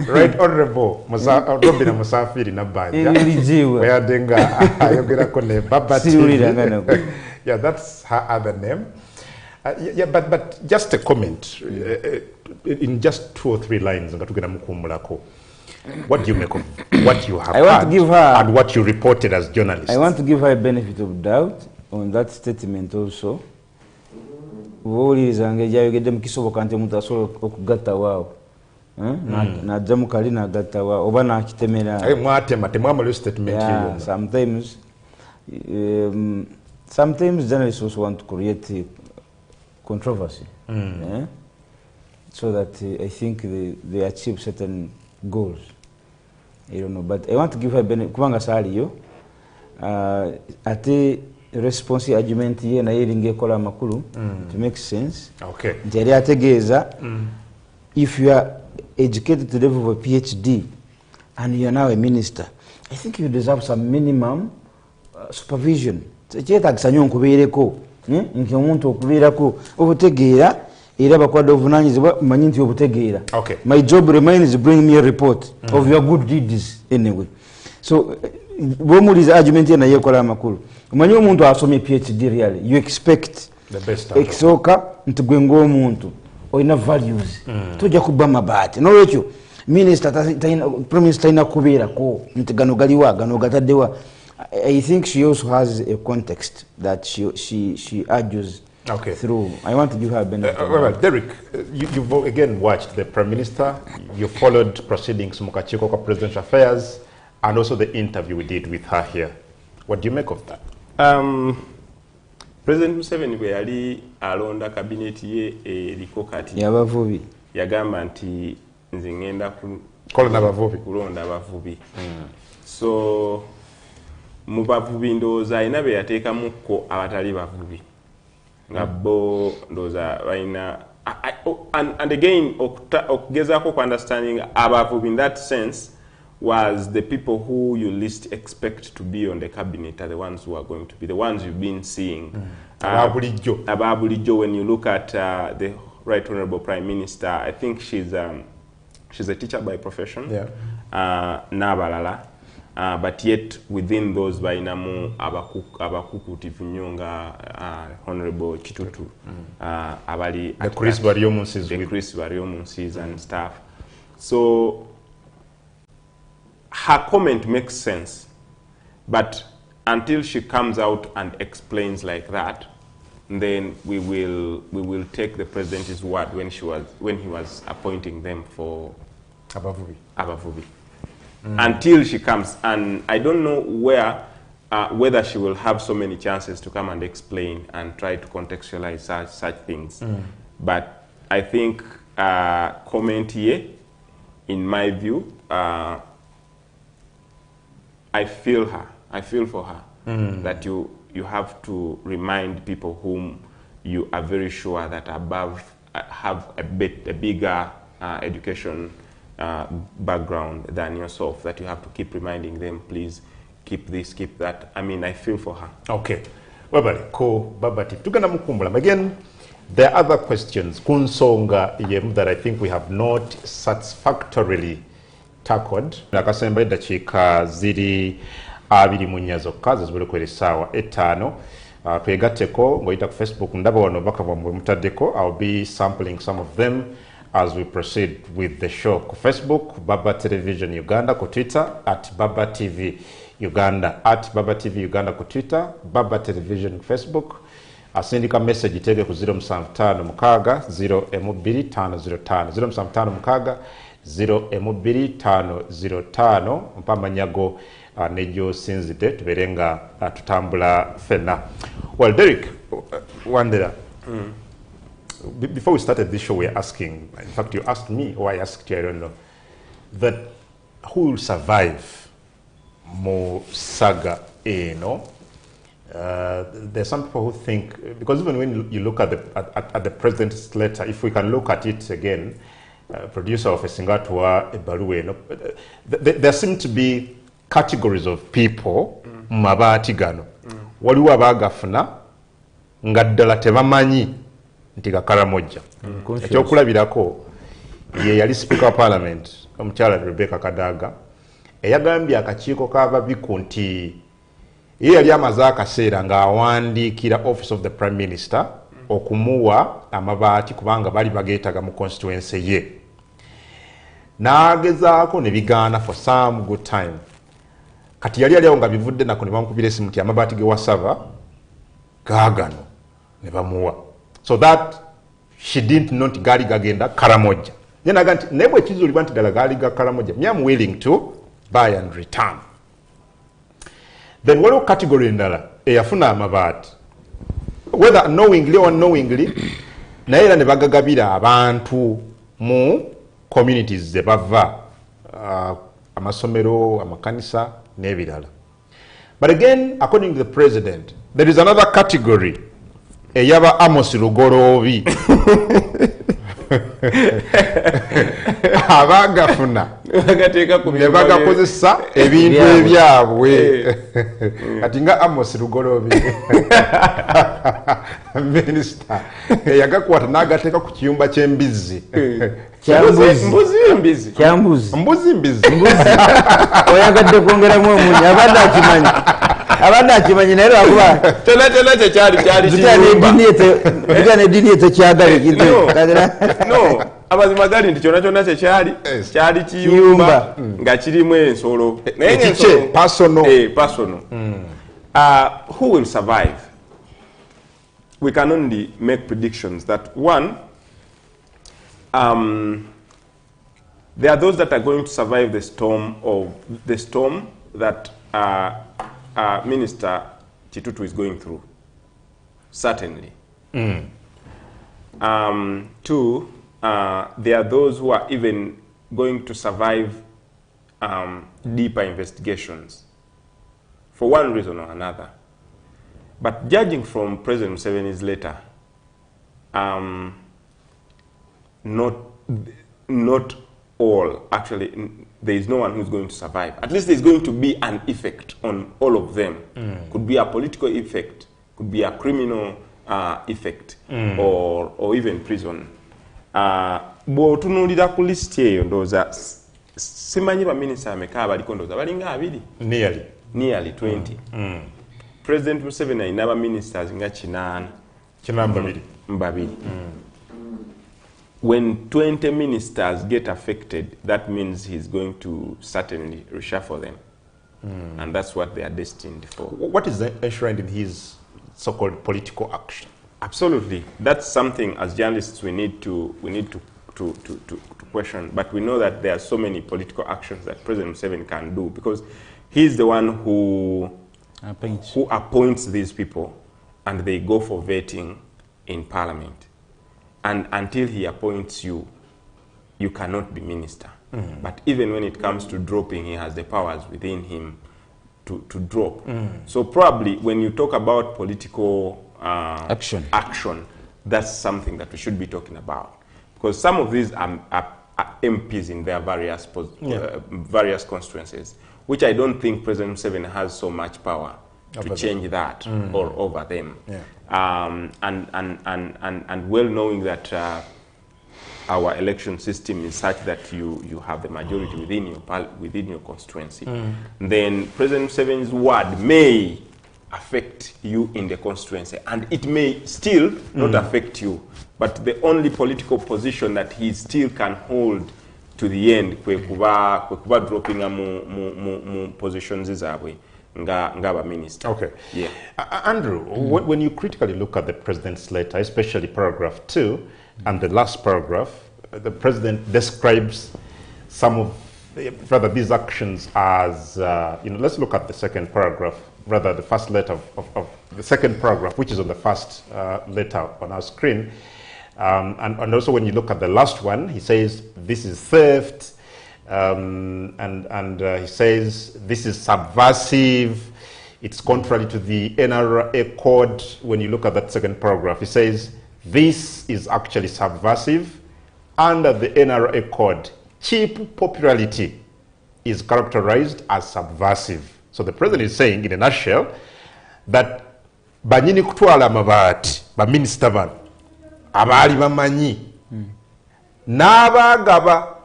A: Right Honorable Robin Musafiri Nabanja, we are dinga, Ayogera Kone, Baba. Yeah, that's her other name. Yeah, but just a comment in just 2 or 3 lines. What do you make of what you have
C: want to give her,
A: and what you reported as journalists?
C: I want to give her a benefit of doubt on that statement also. Sometimes journalists also want to create controversy, so that I think they achieve certain goals. I don't know, but I want to give her kubanga saliyo ate response argument ye na yeringe kola makulu to make sense.
A: Okay.
C: Nti ategeeza if you are educated to the level of a PhD and you are now a minister, I think you deserve some minimum supervision. Kyetagisa nnyo nkubeereko nti omuntu okubeerako obutegeera era bakwada obuvunanyizibwa manyi nti obutegeera.
A: Okay.
C: My job remains bring me a report of your good deeds anyway. So bwomuliza argument ye naye ekola amakulu omanyi omuntu asomye PhD really you expect
A: the best
C: ekisooka nti gwe ng'omuntu olina values tojja kubba mabaati n'olwekyo minister prime minister talina kubeerako nti gano galiwa gano gataddewa. I think she also has a context that she argues through. I want to give her a benefit.
A: Well, Derrick, you've again watched the Prime Minister, you followed proceedings Mukachiko Presidential Affairs, and also the interview we did with her here. What do you make of that?
B: President Museveni bwe yali alonda kabineti ye eriko kati
C: yabavubi
B: yagamba nti nze ngenda kulonda abavubi. So mu bavubi ndowooza alina be yateekamukko abatali bavubi nga bo ndowooza balina and again okugezaako ku understanding abavubi in that sense was the people who you least expect to be on the cabinet are the ones who are going to be the ones you've been seeing. Ababulijjo, when you look at the Right Honorable Prime Minister, I think she's a teacher by profession.
A: Yeah.
B: N'abalala. But yet within those bainamu abakukutivu nnyo nga Honorable Kitutu abali
A: the Chris
B: Baryomunsis and stuff. So her comment makes sense, but until she comes out and explains like that, then we will take the president's word when he was appointing them for Abavubi. Until she comes, and I don't know whether she will have so many chances to come and explain and try to contextualize such things. But I think comment here, in my view, I feel for her that you have to remind people whom you are very sure that have a bigger education background than yourself, that you have to keep reminding them, please keep this, keep that. I mean, I feel for her.
A: Okay. Webali ko babati tugana mukumbula again. There are other questions kunsonga yemu that I think we have not satisfactorily tackled. Nakasemba eddakiika ziri 24 zokka zizibule ku essaawa 5 twegatteko ng'oyita ku Facebook ndaba wano baka bwamwe mutaddeko. I'll be sampling some of them as we proceed with the show. Ku Facebook Baba Television Uganda, ku Twitter @Baba TV Uganda, @Baba TV Uganda ku Twitter, Baba Television ku Facebook. Asindika message itege ku 075 02505 075 02505 mpamanyago nejo sinzite tubere nga tutambula fenna. Well, Derrick Wandera, before we started this show, we were asking, in fact, you asked me, or I asked you, I don't know, that who will survive more saga, you know? There's some people who think, because even when you look at the president's letter, if we can look at it again, producer of Esingatwa Ebaruwe, you know, there seem to be categories of people, mabati gano. Waliwo abagafuna nga ddala tebamanyi nti gakaramoja. Ekyokulabirako ye yali Speaker of Parliament omukyala Rebecca Kadaga eyagambye akakiiko k'ababiku nti ye yali amaze akaseera ng'awandiikira Office of the Prime Minister okumuwa amabaati kubanga bali bageetaga mu constituency ye. N'agezaako ne bigaana for some good time. Kati yali aliawo nga bivudde nako ne bamukubira esimu nti amabaati ge wasaba gaagano ne bamuwa. So that she didn't know nti gaali gagenda Karamoja. Ye naga nti naye bwe kizuulibwa nti ddala gaali ga Karamoja, me am willing to buy and return. Then waliwo category endala eyafuna amabaati, whether knowingly or unknowingly, naye era ne bagagabira abantu mu communities ze bava, amasomero, amakanisa n'ebirala. But again, according to the president, there is another category eyaba Amos Lugorobi abagafuna ne bagakozesa ebintu ebyabwe kati nga Amos Lugorobi minister yagakwata n'agateeka ku kiyumba ky'embizzi mbuzi oyagadde kwongeramu omunyi abadde akimanyi naye lwakuba
B: kyonna kyekyali
C: n'eddiini etekyagale
B: no amazima gali nti kyonna kyali kiyumba nga kirimu ensolo personal. Who will survive? We can only make predictions that one, there are those that are going to survive the storm that Minister Chitutu is going through. Certainly. Two, there are those who are even going to survive deeper investigations for one reason or another. But judging from President Museveni's letter, not all, actually, there is no one who's going to survive. At least there's going to be an effect on all of them. Could be a political effect, could be a criminal effect, or even prison. Bw'otunuulira ku list eyo ndowooza simanyi baminisita ameka abaliko ndowooza balinga abiri nearly 20. President Museveni alina abaministers nga 8 babiri. When 20 ministers get affected, that means he's going to certainly reshuffle them. And that's what they are destined for.
A: What is enshrined in his so-called political action?
B: Absolutely. That's something as journalists we need to question. But we know that there are so many political actions that President Museveni can do because he's the one who appoints these people and they go for vetting in Parliament. And until he appoints you, you cannot be minister. But even when it comes to dropping, he has the powers within him to drop. So probably when you talk about political action, that's something that we should be talking about. Because some of these are MPs in their various constituencies, which I don't think President Museveni has so much power to change that or over them. And well knowing that our election system is such that you have the majority within your constituency, then President Museveni's word may affect you in the constituency, and it may still not affect you. But the only political position that he still can hold to the end, kwekuba dropping mu positions zabwe ngaba minister.
A: Okay.
B: Yeah.
A: Andrew, when you critically look at the president's letter, especially paragraph 2 and the last paragraph, the president describes some of rather these actions as, let's look at the second paragraph, rather the first letter of the second paragraph, which is on the first letter on our screen. And also when you look at the last one, he says this is theft, and he says this is subversive. It's contrary to the NRA code. When you look at that second paragraph, he says this is actually subversive. Under the NRA code, cheap popularity is characterized as subversive. So the president is saying, in a nutshell, that banyini kutwala mabati, ba minister bano, abali bamanyi, n'abagaba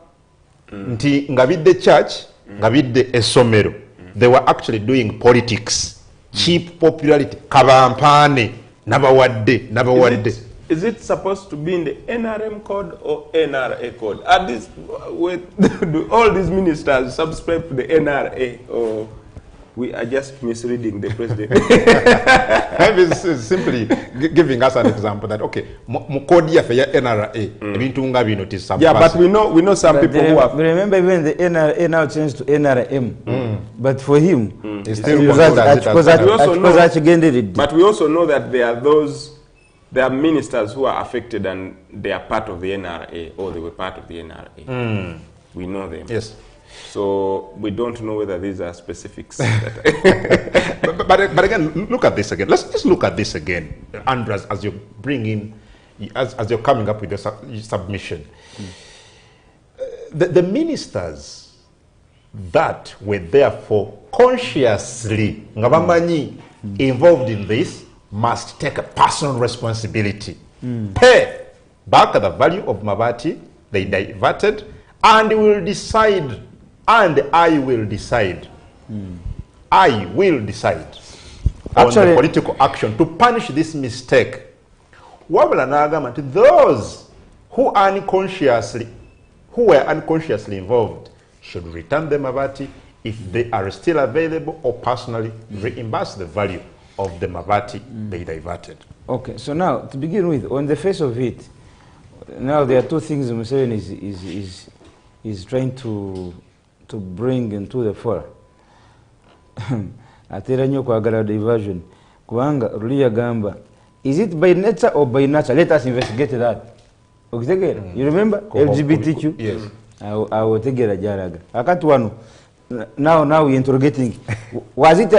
A: nti ngabidde church, ngabidde essomero. They were actually doing politics, cheap popularity, kabampane, nabawadde.
B: Is it supposed to be in the NRM code or NRA code? Are these, do all these ministers subscribe to the NRA, or we are just misreading the president?
A: Maybe it's simply giving us an example that, okay, mukodi for NRA,
B: yeah, but we know some
C: But
B: people who have.
C: remember even the NRA now changed to NRM. But for him,
A: It's still considered as it as
B: But we also know that there are ministers who are affected and they are part of the NRA, or they were part of the NRA. We know them.
A: Yes.
B: So we don't know whether these are specifics.
A: but again, look at this again. Let's just look at this again, Andrew, as you bring in, as you're coming up with your submission. The ministers that were therefore consciously involved in this must take a personal responsibility. Pay back the value of Mabati they diverted, and will decide, and I will decide. I will decide on the political action to punish this mistake. Those who were unconsciously involved should return the Mabati if they are still available, or personally reimburse the value of the Mabati they diverted.
C: Okay, so now to begin with, on the face of it, now there are two things Museveni is trying to bring into the fore. Atera nyo kwagala diversion. Kubanga Rulia Gamba, is it by nature or by nature? Let us investigate that. Okay, you remember LGBTQ?
A: Yes.
C: I will take it a jaraga. Akatwanu. Now we're interrogating. Was it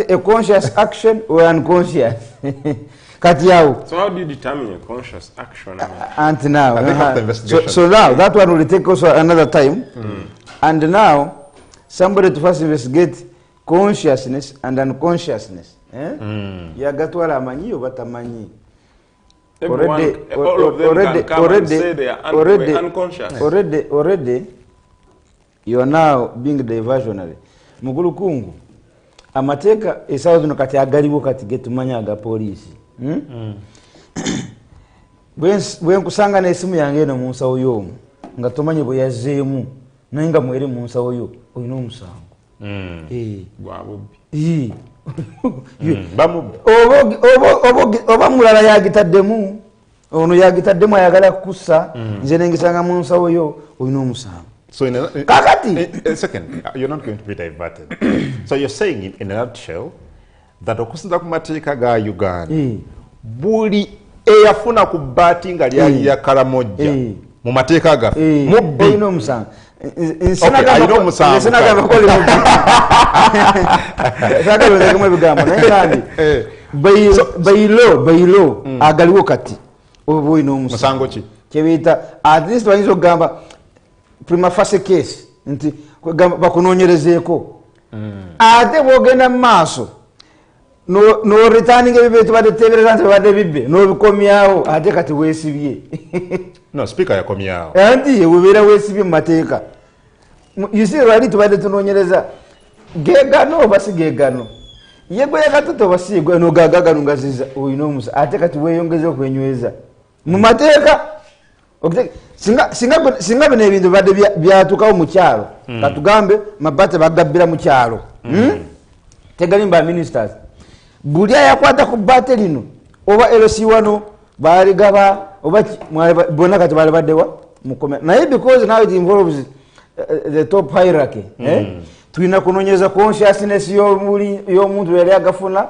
C: a conscious action or unconscious? Katiao.
B: So how do you determine a conscious action?
C: And now,
A: so
C: now that one will take also another time. And now somebody to first investigate consciousness and unconsciousness. Yagatwala amanyi obatamanyi.
B: All of them can come and say they are unconscious.
C: Already, you are now being diversionary. Mugulu Kungu, amateka esawo zino kati agaliwo kati getumanya aga police. Bwen kusanga na esimu yange no munsawo yomu nga tomanye bwe yazzeemu nayenga mwere munsawo yo oyina omusango. Oba mulala yagitaddemu, ono yagitaddemu ayagala kukussa, nze nengisanga munsawo yo oyina omusango.
A: So in a second, you're not going to be diverted. So you're saying in a nutshell that okusinza ku mateeka ga Uganda, buli eyafuna ku bbaati nga lyali lya Karamojja mu mateeka gaffe mubbi
C: oyina omusango.
A: ayina omusango.
C: Bayilo agaliwo kati oba oyina omusango
A: ki
C: kyebiyita at least bayinza okugamba prima facie case nti bakunoonyerezeeko. Ate bwogenda mu maaso n'oritaninga ebibyo tubaddeteebereza nti babadde bibbe n'obikomyawo ate kati weesibye.
A: No, speaker yakomyawo.
C: Anti webeera weesibye mu mateeka. You see, lwali tubadde tunoonyereza geegano oba si geegano. Yegwe yakatuto oba si yegwe n'ogaagagano ngaziza oyina omusa ate kati weeyongeza okwenyweza mu mateeka. Singa bino ebintu badde byatukawo mu kyalo, katugambe mabate bagabbira mu kyalo, tegali mba ministers, buli ayakwata ku bbate lino oba LC wano baligaba oba bonna kati bali baddewa mukome naye because now it involves the top hierarchy tulina kunonyeza consciousness y'omuntu yali agafuna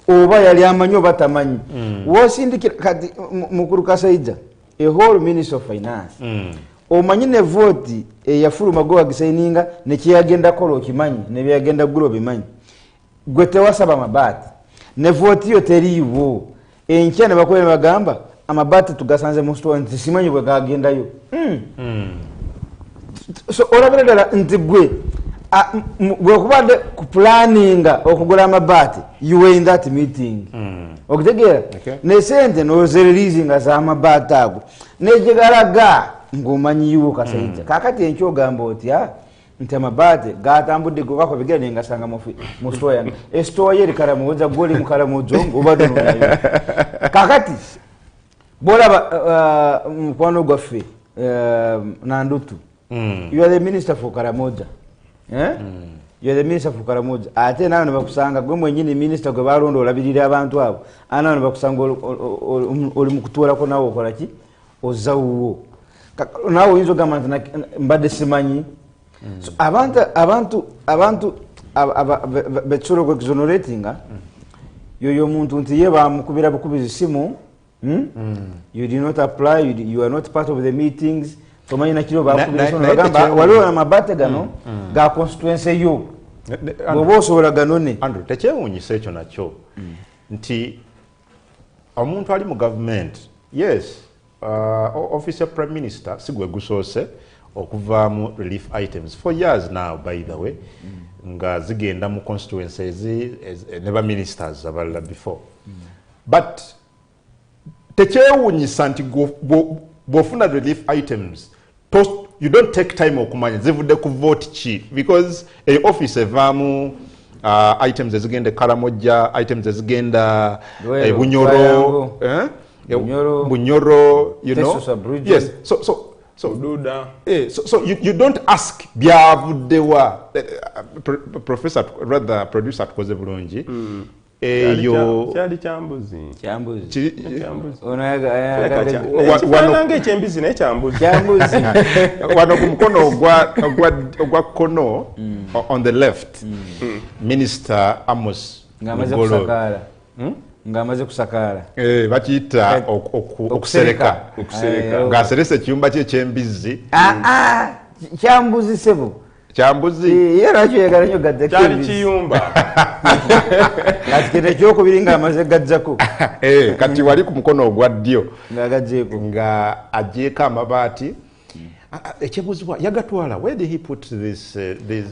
C: oba yali amanyi oba tamanyi wosindikira kati mukuru Kasaija a whole minister of finance omanyi ne vote eyafuluma go agisaininga ne kyagenda kola okimanyi ne byagenda gulo bimanyi gwe tewasaba mabati ne vote yo teriiwo enkya ne bakoye bagamba amabati tugasanze mu store nti simanyi bwe gagendayo so olabira ddala nti gwe bwekubadde ku planninga okugula amabati you were in that meeting okitegeera ne sente nozererizinga z'amabati ago nejegalaga ng'omanyiwo Kasaija kakati enkyo ogamba otya nti amabati gatambudde gokakobigera nengasanga mu store yange esitore ye likalamuza gwoli mukalamuzo obadde nonayo kakati bolaba mukwano gwaffe Nandutu you are the minister for Karamoja you are the minister for Karamoja ate nawe nebakusanga gwe mwenyini minister gwe balonda olabirira abantu abo anawe nebakusanga oli mukutuulako nawe okolaki ozawuwo nawe oyinza ogamba nti mbadde simanyi abantu betusobola okweexoneratinga yoyo omuntu nti ye bamukubira bukubizi simu you did not apply you are not part of the meetings tomanyi nakiro bakubira waliwo amabate gano ga constituency yo bwoba osobola ganone
A: Andrew tekyewuunyisa ekyo nakyo nti omuntu ali mu government yes office of prime minister sigwe gusoose okuvaamu relief items for years now by the way nga zigenda mu constituencies ne ba ministers abalala before but tekyewuunyisa nti bwofuna relief items you don't take time okumanya zivudde ku vote ki because office evaamu items ezigenda Karamoja items ezigenda Bunyoro Bunyoro you know yes so you don't ask byavuddewa professor rather producer tukoze bulungi
B: kyali kyambuzi
C: wanange
B: ekyembizi naye kyambuzi
A: wano ku mukono ogwa kono on the left minister Amos
C: ngamaze kusakala
A: bakiyita okusereka ng'aserese ekiyumba kye ekyembizi
C: kyambuzi sebo
A: kyambuzi
C: era kyoyagala nnyo gadde
B: kyali kiyumba
C: kati kete ekyokubiri ng'amaze gajjako
A: kati wali ku mukono ogwa ddyo
C: ng'agagjeeko
A: nga agyeko amabaati ekyebuzibwa yagatwala where did he put this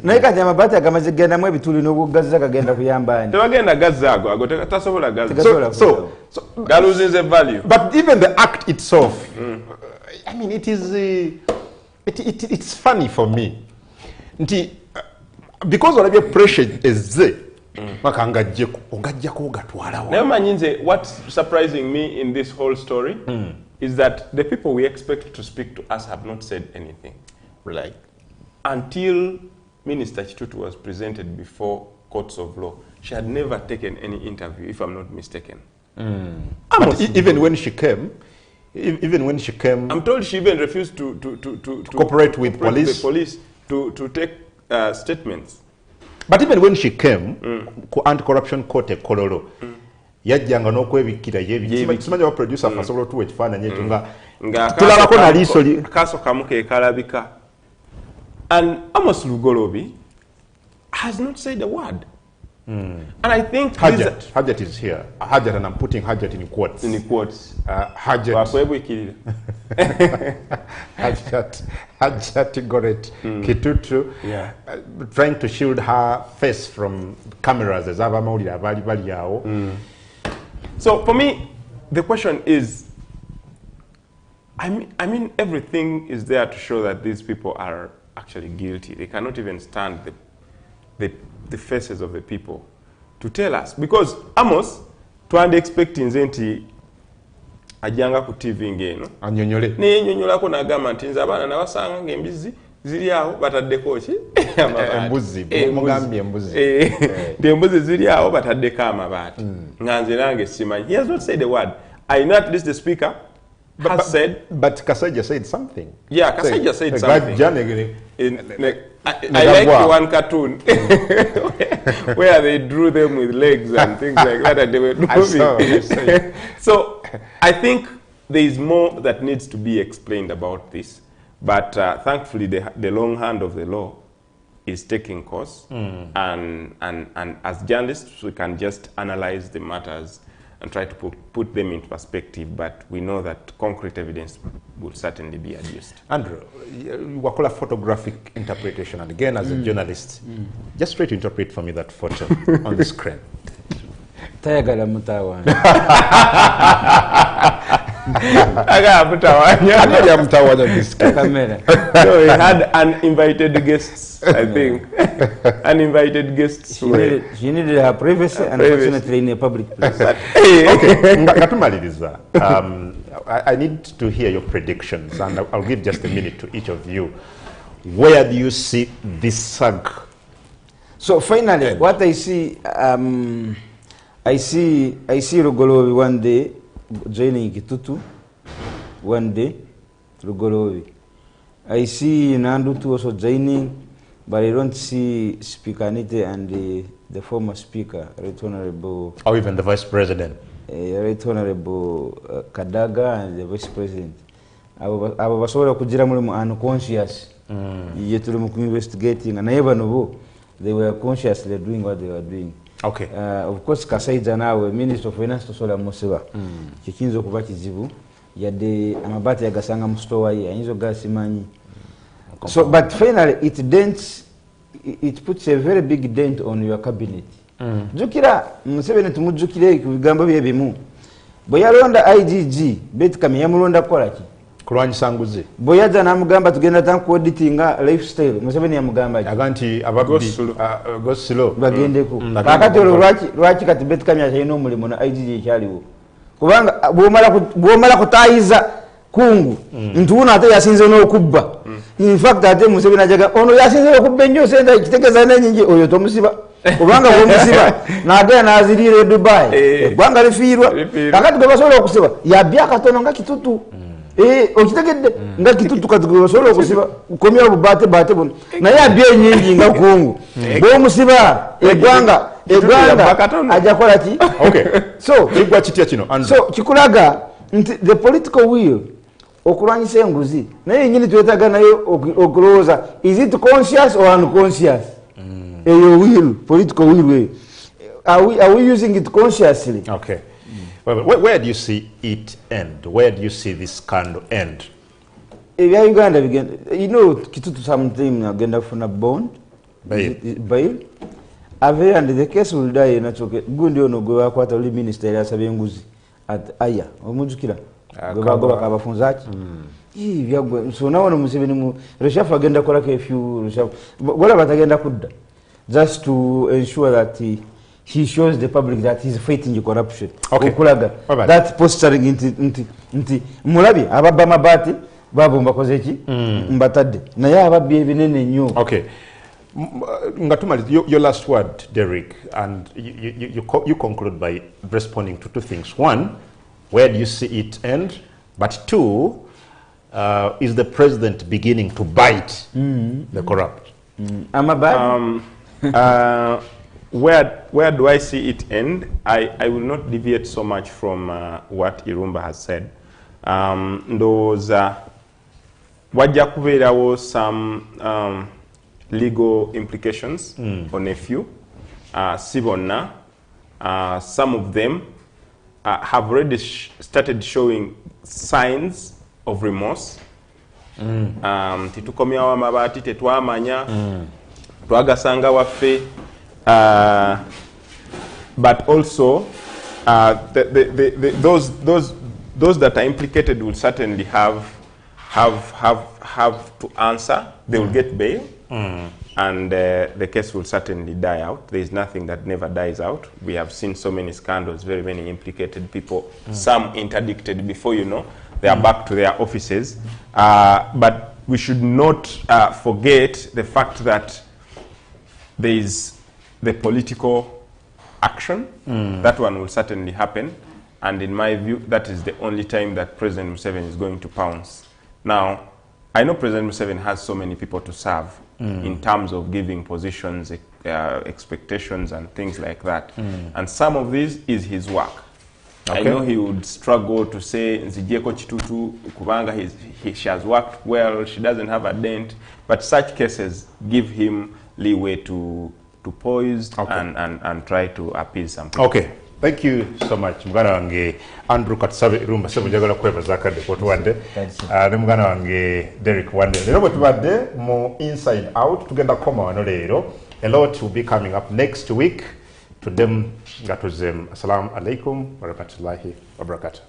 C: naye kati amabaati agamaze gendamu ebituli n'obugazza gagenda kuyamba ani
B: tebagenda gazza ago tasobola gazza
A: so
B: galuzinze value
A: but even the act itself I mean it is it's funny for me nti because olabye pressure ezze maka ngajjako ogatwalawo
B: naye manyi nze what's surprising me in this whole story is that the people we expect to speak to us have not said anything
A: like
B: until Minister Kitutu was presented before courts of law. She had never taken any interview, if I'm not mistaken.
A: But even when she came,
B: I'm told she even refused to
A: cooperate with police.
B: The police to take statements.
A: But even when she came, anti-corruption court Kololo, yajjanga n'okwebikira yebikimanyi wa producer afasobola otuwa ekifaananyi ekyo nga tulabako na liiso
B: kaso kamu ke kalabika. And Amos Lugolobi has not said a word. And I think
A: Hajat is here. Hajat, and I'm putting Hajat in quotes.
B: In quotes.
A: Hajat got it. Kitutu, trying to shield her face from cameras.
B: So for me, the question is, I mean, everything is there to show that these people are actually guilty. They cannot even stand the faces of the people to tell us. Because Amos, twande expecting nti ajanga ku TV ngeno.
A: Anyonyole.
B: Ne nyonyolako nagamba nti nze abaana nabasanga ng'embizi ziri awo bataddeko ki?
A: Embuzi. Mugambye embuzi.
B: Embuzi ziri awo bataddeko amabaati. Nga nze nange simanyi. He has not said a word. I know at least the speaker has said.
A: But Kasaija said something.
B: Yeah, Kasaija said something. I like the one cartoon where they drew them with legs and things like that, and they were moving.
A: I saw.
B: So I think there is more that needs to be explained about this, but thankfully the long hand of the law is taking course, and as journalists we can just analyze the matters and try to put them into perspective, but we know that concrete evidence will certainly be adduced.
A: Andrew, wakola photographic interpretation, and again as a journalist, just try to interpret for me that photo on the screen.
C: Tayagala mutawa.
B: So he had uninvited guests, I think. Uninvited guests.
C: She needed her privacy, unfortunately, in a public place.
A: Okay, I need to hear your predictions, and I'll give just a minute to each of you. Where do you see this sag?
C: So finally, what I see, I see Rugolovi one day joining Kitutu. One day, Rugolovi. I see Nandutu also joining, but I don't see Speaker Anite and the former Speaker, Right Honorable.
A: Or even the Vice President.
C: Right Honorable Kadaga and the Vice President. I was sort of unconscious. Yet to investigating, and I never know they were consciously doing what they were doing.
A: Okay.
C: Of course, Kasaija now, Minister of Finance to Sola Moseva, Chikinzo Kubakizibu, Yade Amabati Agasanga Mustowa, Yanzo Gasimani. So, but finally, it puts a very big dent on your cabinet. Jukira, Museveni to Mujukire, Gamba Bimu. Boyalonda IGG, Bet Kamiyamulonda Koraki.
A: Kulwanyi sanguzi.
C: Boyaja na mugamba tugenda tanku auditinga lifestyle. Museveni ya mugamba.
A: Aganti ababbi Gosilo.
C: Bagendeko. Kakati lwaki kati Bet Kamya chayino mulimo na IGG kyaliwo. Kubanga bwomala kutayiza Kungu. Ntuuna ate yasinze n'okubba. In fact ate Museveni ajaga ono yasinze okubba ennyo sente kitegeza n'ennyingi oyo tomusiba. Kubanga bwomusiba n'agenda n'azirira Dubai. Eggwanga lifiirwa. Kakati gwe basobola okusiba yabya katono nga Kitutu. Okitegedde nga Kitutu kati gwe basobola okusiba komya obubate buno naye abya ennyingi nga Kungu bw'omusiba eggwanga ajja kola ki? So kikulaga nti the political will okulwanyisa enguzi naye nyini twetaaga nayo okulowooza is it conscious or unconscious? Eyo will, political will, are we using it consciously?
A: Okay. Where do you see it end? Where do you see this scandal end?
C: Uganda, you know, Kitutu something agenda for a bond, bail. And the case will die in a choke. Good, no go out what only minister as a benguzi at Aya or Mujukira. Go back from that. So now I'm saying, reshuffle agenda correct a few reshuffle. What about agenda could just to ensure that he shows the public that he's fighting the corruption.
A: Okay.
C: That posturing into Mulabi, Ababa Bati, Babu Makozeki, Mbatade. Naya Ababi Vinene new.
A: Okay. Ngatumali, your last word, Derrick, and you conclude by responding to two things. One, where do you see it end? But two, is the president beginning to bite the corrupt?
B: Where do I see it end? I will not deviate so much from what Irumba has said. Those wajja kubeerawo some legal implications on a few. Si bonna, some of them have already started showing signs of remorse. Titukomyawo amabaati tetwamanya twagasanga waffe. But also, those that are implicated will certainly have to answer. They will get bail, and the case will certainly die out. There is nothing that never dies out. We have seen so many scandals, very many implicated people. Some interdicted before you know they are back to their offices. But we should not forget the fact that there is the political action. That one will certainly happen. and in my view, that is the only time that President Museveni is going to pounce. Now, I know President Museveni has so many people to serve in terms of giving positions, expectations, and things like that. And some of this is his work. I know he would struggle to say, Nzijeko Chitutu, Kubanga, she has worked well, she doesn't have a dent, but such cases give him leeway to poise and try to appease some people.
A: Okay. Thank you so much. Mugana wange Andrew Katusabe Irumba sebo njagala kwebaza kadde ko tuwadde. Ne mugana wange Derrick Wandera. Lero tuwadde mu inside out tugenda koma wano leero. A lot will be coming up next week. To them, Gatuzem. Assalamu alaikum wa rahmatullahi wa barakatuh.